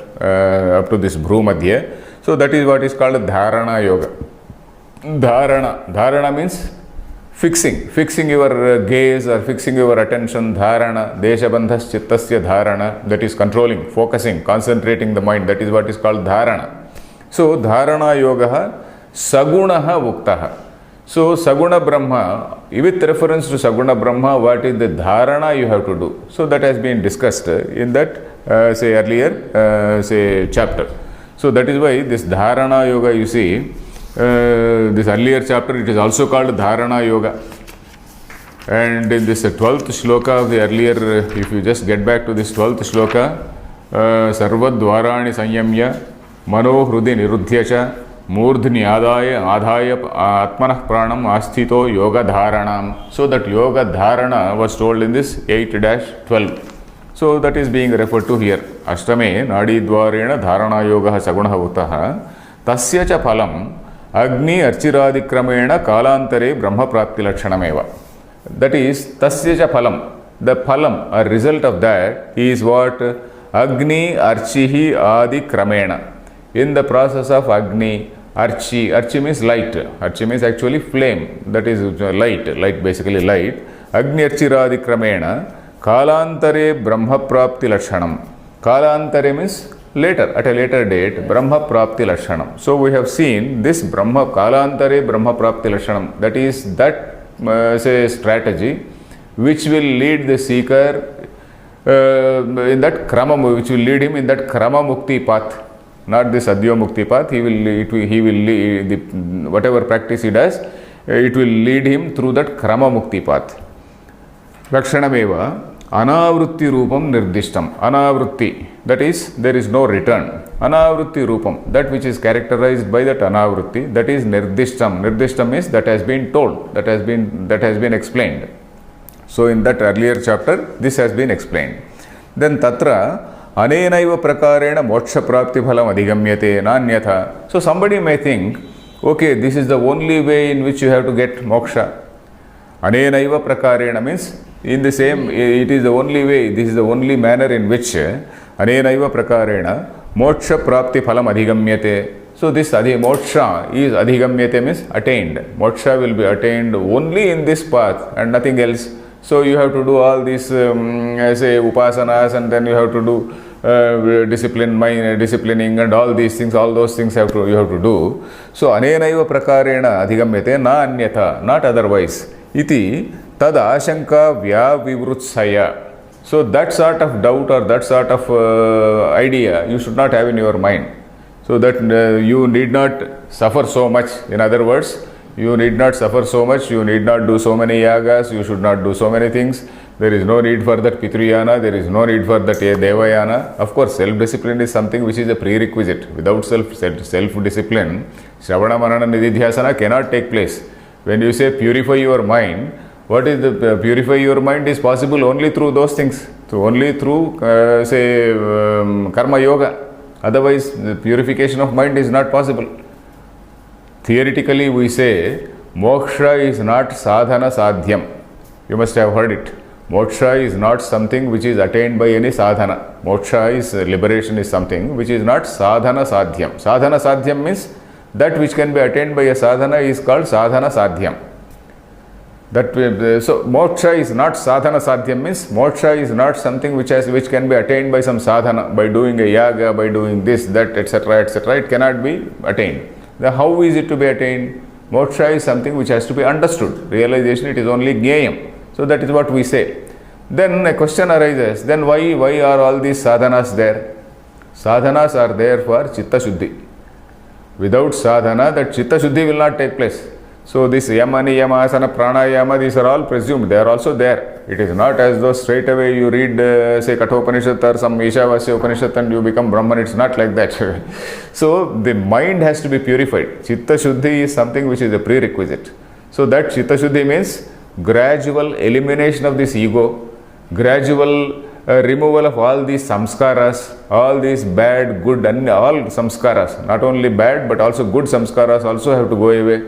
to this Bhrumadhya. So that is what is called Dharana Yoga. Dharana means fixing your gaze or fixing your attention. Dharana, Deshabandhas Chittasya Dharana, that is controlling, focusing, concentrating the mind. That is what is called Dharana. So Dharana Yogaha Sagunaha Vuktaha. So Saguna Brahma, with reference to Saguna Brahma, what is the dharana you have to do? So that has been discussed in that say earlier chapter. So that is why this dharana yoga, you see, this earlier chapter, it is also called dharana yoga. And in this 12th shloka of the earlier, if you just get back to this 12th shloka, Sarvadvarani Sanyamya Mano Hrudi Niruddhyacha Murdhni Adhaya Atmanah Pranam Asthito Yoga Dharanam. So that Yoga Dharana was told in this 8-12. So that is being referred to here. Ashtame Nadi Dvarena Dharana Yoga Sagunaha Utaha Tasya cha Phalam Agni Archiradikramena Kalantare Brahma Prapti Lakshanameva. That is Tasya cha Phalam. The phalam, a result of that, is what? Agni Archihi Adi Kramena. In the process of Agni, Archi means light. Archi means actually flame. That is light basically light. Agni Archiradi Kramena Kalantare Brahma Prapti Lakshanam. Kalantare means later, at a later date, Brahma Prapti Lakshanam. So we have seen this Brahma Kalantare Brahma Prapti Lakshanam. That is that say strategy which will lead the seeker in that krama, which will lead him in that krama mukti path, not this adyo mukti path. He will lead, whatever practice he does, it will lead him through that krama mukti path. Lakshanameva anavrutti rupam nirdishtam. Anavrutti, that is, there is no return. Anavrutti rupam, that which is characterized by that anavrutti, that is nirdishtam. Nirdishtam is that has been told, that has been explained. So in that earlier chapter, this has been explained. Then tatra anenaiva prakarena moksha prapti phalam adhigamyate nanyatha. So somebody may think, okay, this is the only way in which you have to get moksha. Anenaiva prakarena means in the same, it is the only way, this is the only manner in which anenaiva prakarena moksha prapti phalam adhigamyate. So this moksha is adhigamyate means attained. Moksha will be attained only in this path and nothing else. So you have to do all these say upasanas, and then you have to do disciplining and all these things, all those things you have to do. So anenaiva prakarena adhigamyate na anyatha, not otherwise. Iti tad ashanka vyavivrutsaya. So that sort of doubt or that sort of idea you should not have in your mind. So that you need not suffer so much. In other words, you need not suffer so much, you need not do so many yagas, you should not do so many things. There is no need for that Pitruyana, there is no need for that Devayana. Of course, self-discipline is something which is a prerequisite. Without self-discipline, Shravana Manana Nididhyasana cannot take place. When you say purify your mind, what is the purify your mind is possible only through those things. So only through karma yoga. Otherwise, the purification of mind is not possible. Theoretically, we say moksha is not sadhana sadhyam. You must have heard it. Moksha is not something which is attained by any sadhana. Moksha is liberation is something which is not sadhana sadhyam. Sadhana sadhyam means that which can be attained by a sadhana is called sadhana sadhyam. So moksha is not sadhana sadhyam means moksha is not something which can be attained by some sadhana, by doing a yaga, by doing this, that, etc., etc. It cannot be attained. Then how is it to be attained? Moksha is something which has to be understood. Realization, it is only jnayam. So that is what we say. Then a question arises, then why are all these sadhanas there? Sadhanas are there for chitta shuddhi. Without sadhana, that chitta shuddhi will not take place. So this yama, niyama, asana, pranayama, these are all presumed. They are also there. It is not as though straight away you read say Kathopanishad or some Ishavasya Upanishad and you become Brahman. It's not like that. So the mind has to be purified. Chitta shuddhi is something which is a prerequisite. So that chitta shuddhi means gradual elimination of this ego, gradual removal of all these samskaras, all these bad, good, and all samskaras. Not only bad but also good samskaras also have to go away.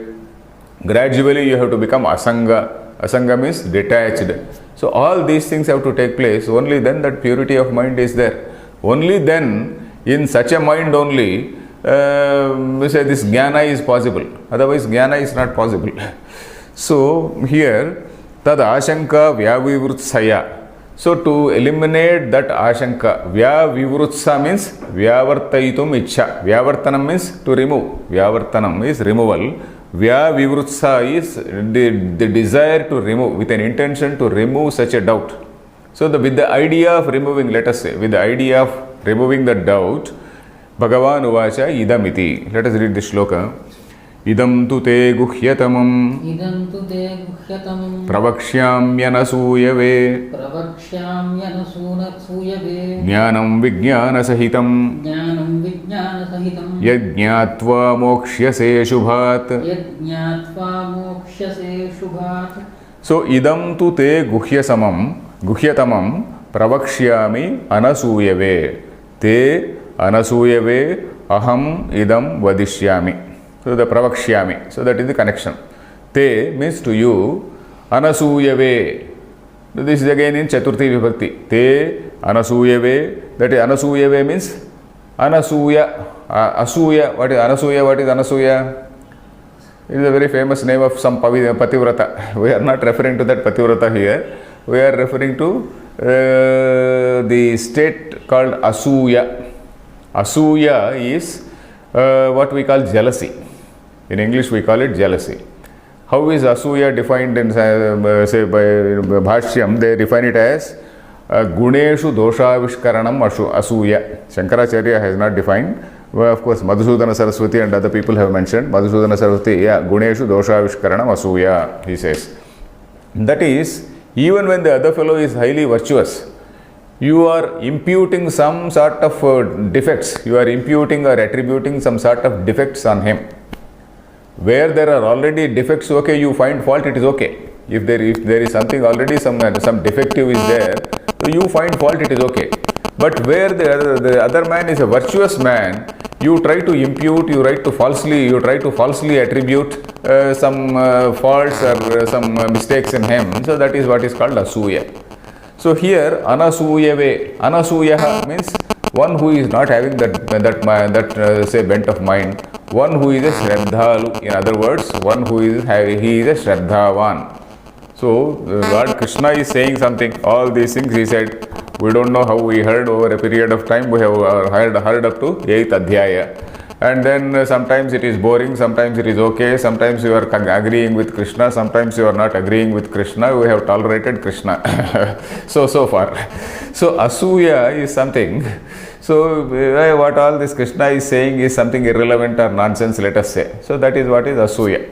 Gradually you have to become asanga. Asanga means detached. So all these things have to take place. Only then that purity of mind is there. Only then, in such a mind only, we say this jnana is possible. Otherwise jnana is not possible. So here, tad ashanka vyavivrutsaya. So to eliminate that ashanka, vyavivrutsa means vyavartaitum ichha. Vyavartanam means to remove. Vyavartanam is removal. Vya vivrutsa is the desire to remove, with an intention to remove such a doubt. So with the idea of removing, let us say, with the idea of removing the doubt, Bhagavan uvacha idamiti. Let us read this shloka. Idam tu te guhyatamam pravakshyamyanasuyave jnanam vijnana sahitam yajñātvā mokṣyase shubhat. So idam tu te guhyatamam pravakṣyami anasuyave te anasuyave aham idam vadishyami. So the pravakṣyami. So that is the connection. Te means to you, anasuyave. This is again in Chaturthi Vibhakti. Te anasuyave. That is anasuyave means anasuya. Asuya. What is anasuya? What is anasuya? It is a very famous name of some pativrata. We are not referring to that pativrata here. We are referring to the state called asuya. Asuya is what we call jealousy. In English we call it jealousy. How is asuya defined in say by Bhashyam? They define it as guneshu doshavishkaranam asuya. Shankaracharya has not defined. Well, of course, Madhusudana Saraswati and other people have mentioned. Madhusudana Saraswati, guneshu doshavishkaranam asuya, he says. That is, even when the other fellow is highly virtuous, you are imputing some sort of defects. You are imputing or attributing some sort of defects on him. Where there are already defects, okay, you find fault, it is okay. If there is something already, some defective is there, so you find fault, it is okay. But where the other man is a virtuous man, you try to impute, you try to falsely attribute some faults or some mistakes in him. So that is what is called asuya. So here, anasuyave. Anasuyaha means one who is not having that say bent of mind. One who is a shraddhalu. In other words, one who is he is a shraddhavan. So Lord Krishna is saying something. All these things he said. We don't know how we heard over a period of time. We have heard up to 8th Adhyaya. And then sometimes it is boring, sometimes it is okay, sometimes you are agreeing with Krishna, sometimes you are not agreeing with Krishna. We have tolerated Krishna. so far. So asuya is something. So what all this Krishna is saying is something irrelevant or nonsense, let us say. So that is what is asuya.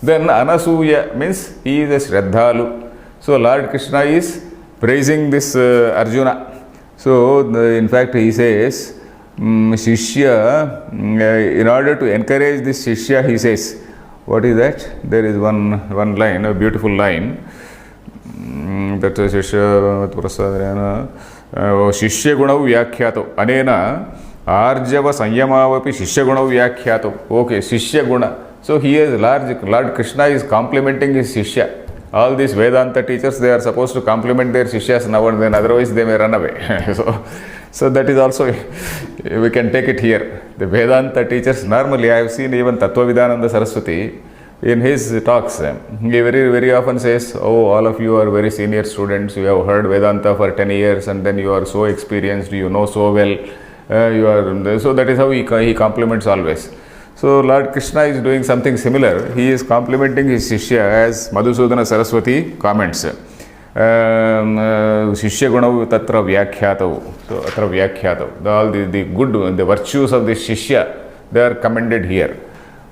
Then anasuya means he is a shraddhalu. So Lord Krishna is praising this Arjuna. So in fact he says, Shishya, in order to encourage this Shishya, he says, what is that? There is one line, a beautiful line. That is Shishya Gunau Vyakhyato. Anena Arjava Sanyamavapi Shishya Gunau Vyakhyato. Okay, Shishya Guna. So here Lord Krishna is complimenting his Shishya. All these Vedanta teachers, they are supposed to compliment their Shishyas now and then, otherwise they may run away. So that is also, we can take it here. The Vedanta teachers, normally I have seen even Tattvavidananda Saraswati, in his talks, he very often says, oh, all of you are very senior students, you have heard Vedanta for 10 years and then you are so experienced, you know so well, so that is how he compliments always. So Lord Krishna is doing something similar. He is complimenting his Shishya as Madhusudana Saraswati comments. Shishya Gunav Tatra Vyakhyato. So Atra Vyakhyato. All the good, the virtues of this Shishya, they are commended here.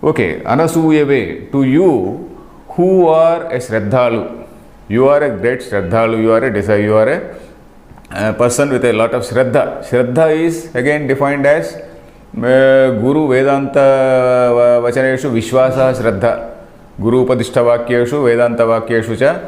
Okay, Anasuyave, to you who are a Shraddhalu, you are a great Shraddhalu, you are a desire, you are a person with a lot of Shraddha. Shraddha is again defined as Guru Vedanta Vachaneshu Vishwasa Shraddha. Guru Upadishta Vakyeshu Vedanta Vakyeshu cha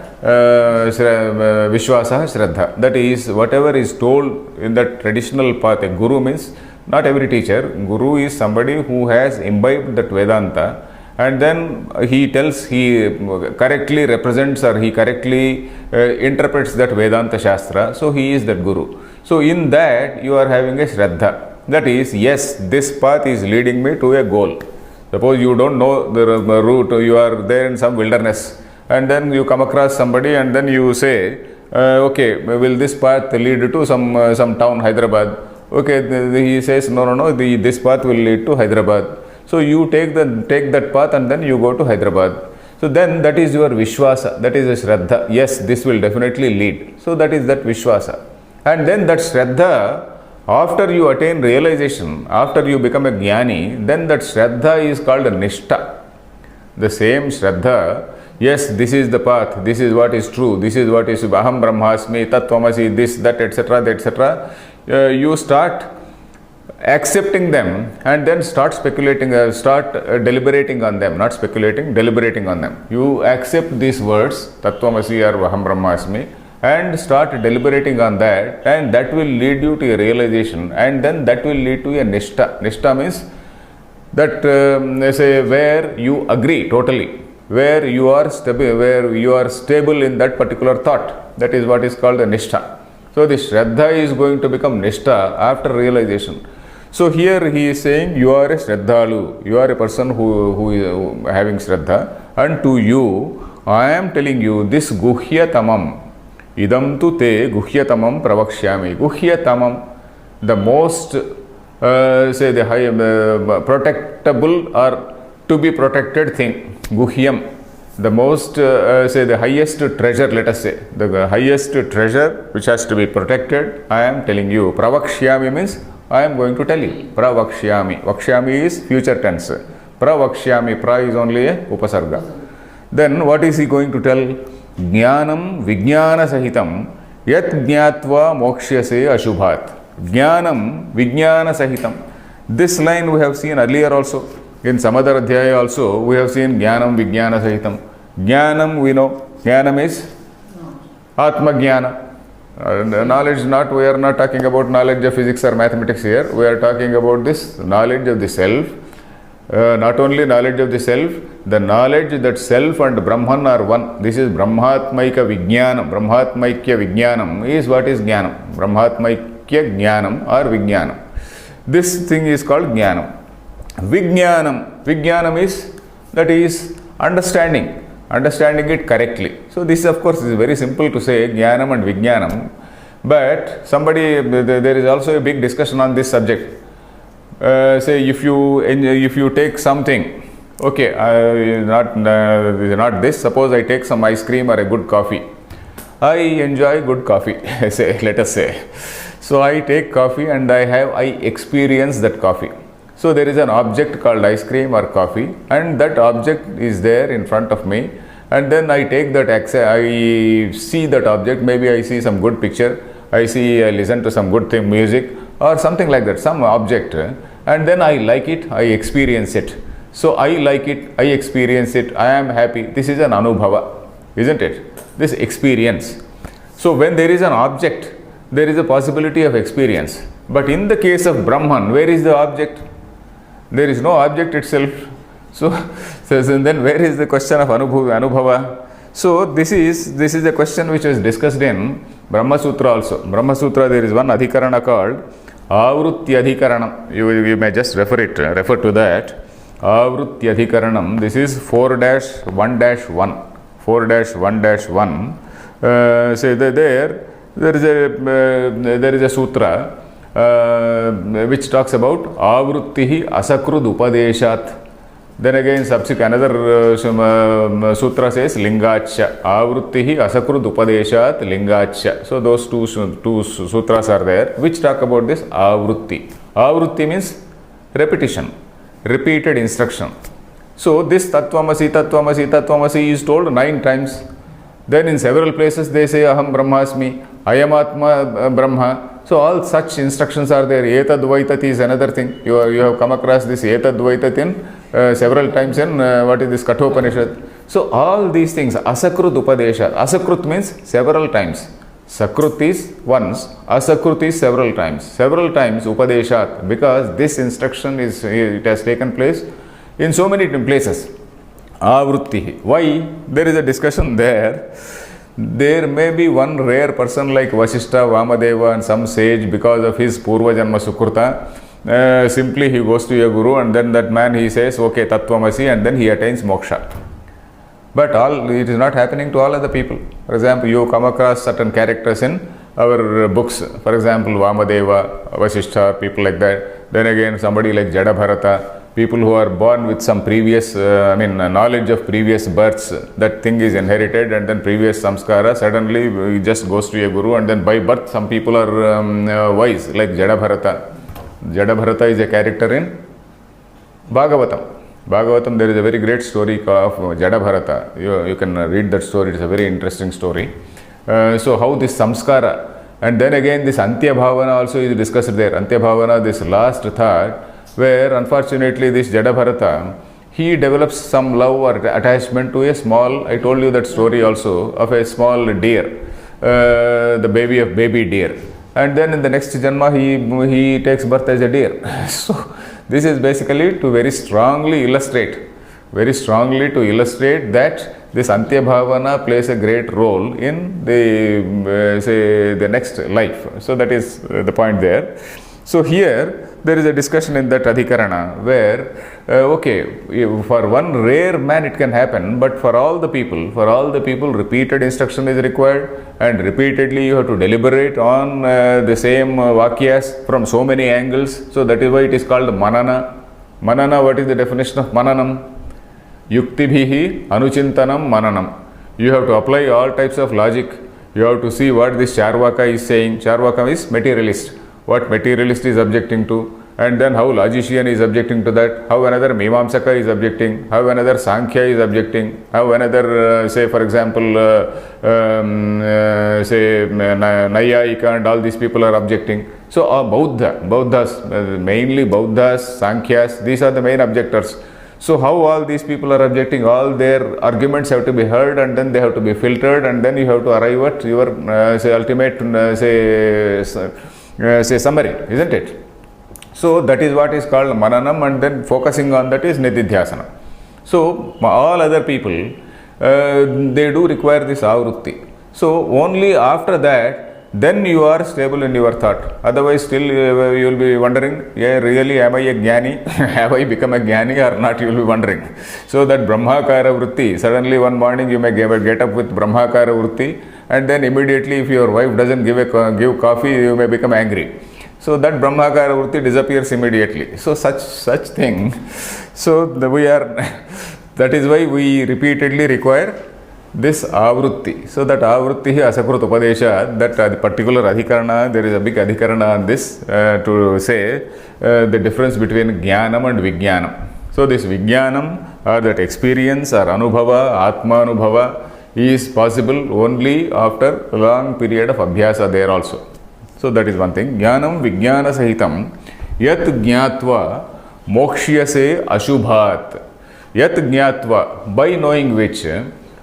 Vishwasa Shraddha. That is, whatever is told in the traditional path. Guru means not every teacher. Guru is somebody who has imbibed that Vedanta, and then he correctly represents or he correctly interprets that Vedanta Shastra. So he is that Guru. So in that you are having a Shraddha. That is, yes, this path is leading me to a goal. Suppose you don't know the route, you are there in some wilderness, and then you come across somebody and then you say, okay, will this path lead to some town, Hyderabad? Okay, he says, no, this path will lead to Hyderabad. So you take that path and then you go to Hyderabad. So then that is your Vishwasa, that is a Shraddha. Yes, this will definitely lead. So that is that Vishwasa. And then that Shraddha, after you attain realization, after you become a Jnani, then that Shraddha is called a Nishtha. The same Shraddha, yes, this is the path, this is what is true, this is what is Aham Brahmasmi, Tattvamasi, this, that, etc., etc. You start accepting them and then start speculating, deliberating on them, not speculating, deliberating on them. You accept these words, Tattvamasi or Aham Brahmasmi, and start deliberating on that, and that will lead you to a realization, and then that will lead to a Nishtha. Nishtha means that say where you agree totally, where you are stable in that particular thought. That is what is called a Nishtha. So the Shraddha is going to become Nishtha after realization. So here he is saying you are a Shraddhalu, you are a person who is having Shraddha, and to you I am telling you this Guhyatamam, Idam tu te Guhyatamam Pravakshyami. Guhyatamam, the most say the high, protectable or to be protected thing. Guhyam, the most say the highest treasure, let us say, the highest treasure which has to be protected, I am telling you. Pravakshyami means I am going to tell you. Pravakshyami. Vakshyami is future tense. Pravakshyami. Pra is only a upasarga. Then what is he going to tell? Jnanam Vijnana Sahitam Yat Jnatva Mokshyase Ashubhat. Jnanam Vijnana Sahitam. This line we have seen earlier also. In some other adhyaya also we have seen Jnanam Vijnana Sahitam. Jnanam we know. Jnanam is Atma Jnana. Knowledge, we are not talking about knowledge of physics or mathematics here. We are talking about this knowledge of the self. Not only knowledge of the self, the knowledge that self and Brahman are one. This is Brahmatmaika Vijnanam. Brahmatmaikya Vijnanam is what is Jnanam. Brahmatmaikya Jnanam or Vijnanam. This thing is called Jnanam. Vijnanam. Vijnanam is, that is understanding it correctly. So this of course is very simple to say, Jnanam and Vijnanam. But there is also a big discussion on this subject. Say if you take something, okay, not this, suppose I take some ice cream or a good coffee. I enjoy good coffee, let us say. So I take coffee and I experience that coffee. So there is an object called ice cream or coffee, and that object is there in front of me, and then I take that, I see that object, maybe I see some good picture, I listen to some good music or something like that, some object, and then I like it, I experience it. So I like it, I experience it, I am happy. This is an anubhava, isn't it? This experience. So when there is an object, there is a possibility of experience. But in the case of Brahman, where is the object? There is no object itself. So then where is the question of anubhava? So this is a question which was discussed in Brahma Sutra also. Brahma Sutra, there is one adhikarana called Avrutti Adhikaranam. You may just refer to that. Avrutti Adhikaranam. This is 4-1-1. 4-1-1. Say there is a sutra which talks about Avruttihi Asakrud Upadeshat. Then again subsequent another sutra says Lingacha. Avruttihi Asakrud Upadeshat Lingacha. So those two sutras are there which talk about this Avrutti. Avrutti means repetition, repeated instruction. So this Tattvamasi, Tattvamasi, Tattvamasi is told 9 times. Then in several places they say Aham Brahmasmi, Ayam Atma Brahma. So all such instructions are there. Etadvaitat is another thing. You have come across this Etadvaitat in several times in what is this Kathopanishad. So all these things, Asakrut Upadesha. Asakrut means several times. Sakrut is once, Asakrut is several times. Several times Upadeshat, because this instruction it has taken place in so many places. Avrutti. Why? There is a discussion there. There may be one rare person like Vasishtha, Vamadeva and some sage, because of his Purva Janma Sukruta, simply he goes to a guru and then that man he says, okay, Tattvamasi, and then he attains moksha. But it is not happening to all other people. For example, you come across certain characters in our books. For example, Vamadeva, Vasishtha, people like that. Then again, somebody like Jada Bharata, people who are born with some previous, knowledge of previous births, that thing is inherited, and then previous samskara, suddenly it just goes to a guru, and then by birth some people are wise, like Jadabharata. Jadabharata is a character in Bhagavatam. Bhagavatam, there is a very great story of Jadabharata. You can read that story, it's a very interesting story. So how this samskara, and then again this Antya Bhavana also is discussed there. Antya Bhavana, this last thought, where unfortunately this Jadabharata, he develops some love or attachment to a small, I told you that story also, of a small deer, the baby deer. And then in the next janma, he takes birth as a deer. So this is basically to very strongly illustrate that this Antya Bhavana plays a great role in the next life. So that is the point there. So here there is a discussion in that Adhikarana where, for one rare man it can happen, but for all the people, repeated instruction is required, and repeatedly you have to deliberate on the same vakyas from so many angles. So that is why it is called manana. Manana, what is the definition of mananam? Yuktibhihi anuchintanam mananam. You have to apply all types of logic. You have to see what this Charvaka is saying. Charvaka is materialist. What materialist is objecting to, and then how logician is objecting to that, how another Mimamsaka is objecting, how another Sankhya is objecting, how another, say for example, Nayayika and all these people are objecting. So Bauddhas, mainly Bauddhas, Sankhyas, these are the main objectors. So how all these people are objecting, all their arguments have to be heard, and then they have to be filtered, and then you have to arrive at your ultimate summary, isn't it? So that is what is called mananam, and then focusing on that is nididhyasana. So all other people, they do require this avrutti. So only after that, then you are stable in your thought. Otherwise still you will be wondering, yeah, really am I a jnani? Have I become a jnani or not? You will be wondering. So that brahmakara vritti, suddenly one morning you may get up with brahmakara vritti, and then immediately if your wife doesn't give coffee, you may become angry. So that brahmakara vritti disappears immediately. So such thing. So that is why we repeatedly require this avrutti. So that avrutti asakrut upadesha, that particular adhikarana, there is a big adhikarana on this to say the difference between jnanam and vijnanam. So this vijnanam, or that experience or anubhava, atma anubhava, is possible only after a long period of abhyasa there also. So that is one thing. Jnanam vijnana sahitam yat jnatva mokshyase ashubhat. Yat jnatva, by knowing which,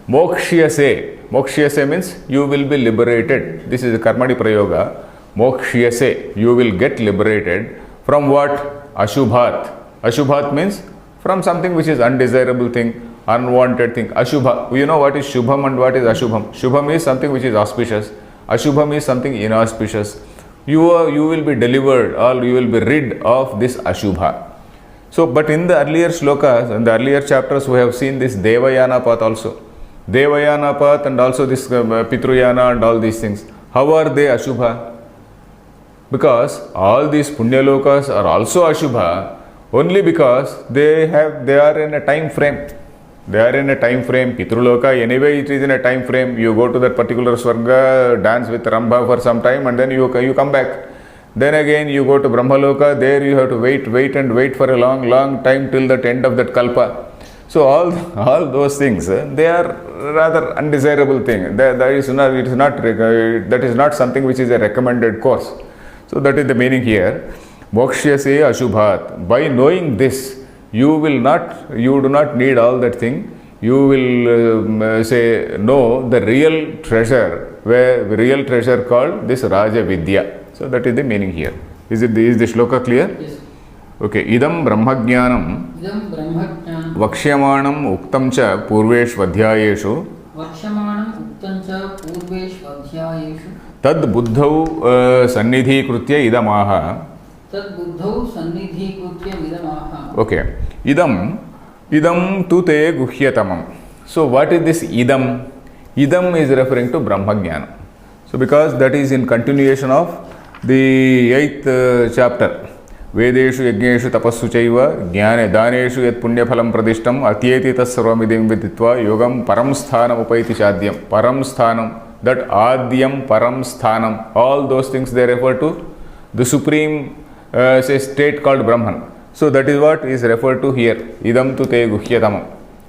mokshyase means you will be liberated. This is a karmani prayoga. Mokshyase, you will get liberated from what? Ashubhat. Ashubhat means from something which is undesirable thing, unwanted thing. Ashubha. You know what is Shubham and what is Ashubham. Shubham is something which is auspicious. Ashubham is something inauspicious. You will be delivered, or you will be rid of this Ashubha. So, but in the earlier shlokas, in the earlier chapters, we have seen this Devayana path also. Devayana path and also this Pitruyana and all these things. How are they Ashubha? Because all these Punyalokas are also Ashubha only because they are in a time frame. They are in a time frame. Pitruloka, anyway, it is in a time frame. You go to that particular Swarga, dance with Rambha for some time, and then you come back. Then again, you go to Brahmaloka. There you have to wait for a long time till the end of that Kalpa. So all those things, they are rather undesirable thing. That is not something which is a recommended course. So that is the meaning here. Mokshyase ashubhat. By knowing this, you do not need all that thing. You will know the real treasure called this Raja Vidya. So that is the meaning here. Is the shloka clear? Yes. Okay. Idam brahmajnanam vaksyamanam uktam cha purveshvadhyayeshu tad buddhau sannidhikrutya idamaha. Okay. Idam tu te guhyatamam. So what is this idam? Idam is referring to brahmajnana. So because that is in continuation of the 8th chapter. Vedeshu yajneshu tapassu chaiva jnane daneshu yat punyaphalam pradishtam atyeti tassarvamidem viditva yogam param sthanam upaiti chadyam. Param sthanam, that adyam param sthanam, all those things they refer to the supreme say state called Brahman. So that is what is referred to here. Idam tu te guhyatamam.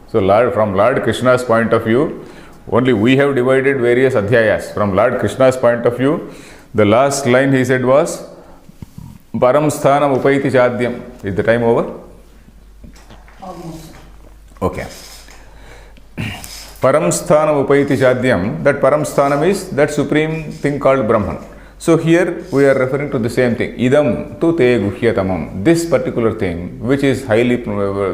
So from Lord Krishna's point of view, only we have divided various adhyayas. From Lord Krishna's point of view, the last line he said was Param sthanam upaiti chadyam. Is the time over? Almost. Okay. Param sthanam upaiti chadyam. That param sthanam is that supreme thing called Brahman. So here we are referring to the same thing. Idam tu te guhyatamam. This particular thing, which is highly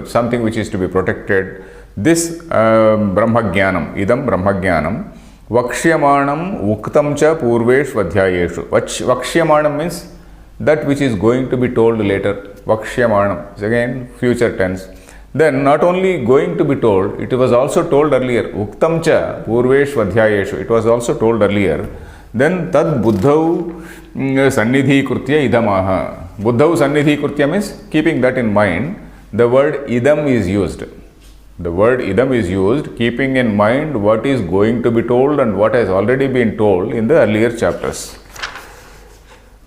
something which is to be protected. This Brahmajnanam, idam Brahmajnanam, Vaksyamanam uktam cha purveshvadhyayeshu. Vaksyamanam means that which is going to be told later. Vaksyamanam is again future tense. Then not only going to be told, it was also told earlier. Uktam cha purveshvadhyayeshu. It was also told earlier. Then tad buddhau sannidhi krutya idamaha. Buddhau sannidhi krutya means keeping that in mind. The word idam is used. The word idam is used, keeping in mind what is going to be told and what has already been told in the earlier chapters.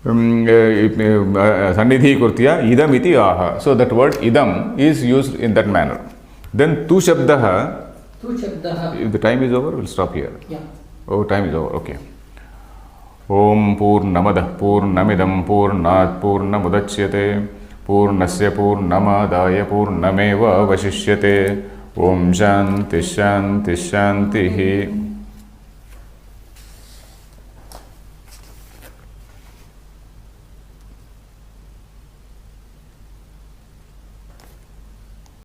Sannidhi krutya idam iti aha. So that word idam is used in that manner. Then tu shabdaha. If the time is over, we'll stop here. Yeah. Oh, time is over. Okay. Om Purnamadah Purnamidam Purnat Purnamudachyate Purnasya Purnamadaya Purnameva Vashishyate. Om Shanti Shanti Shanti.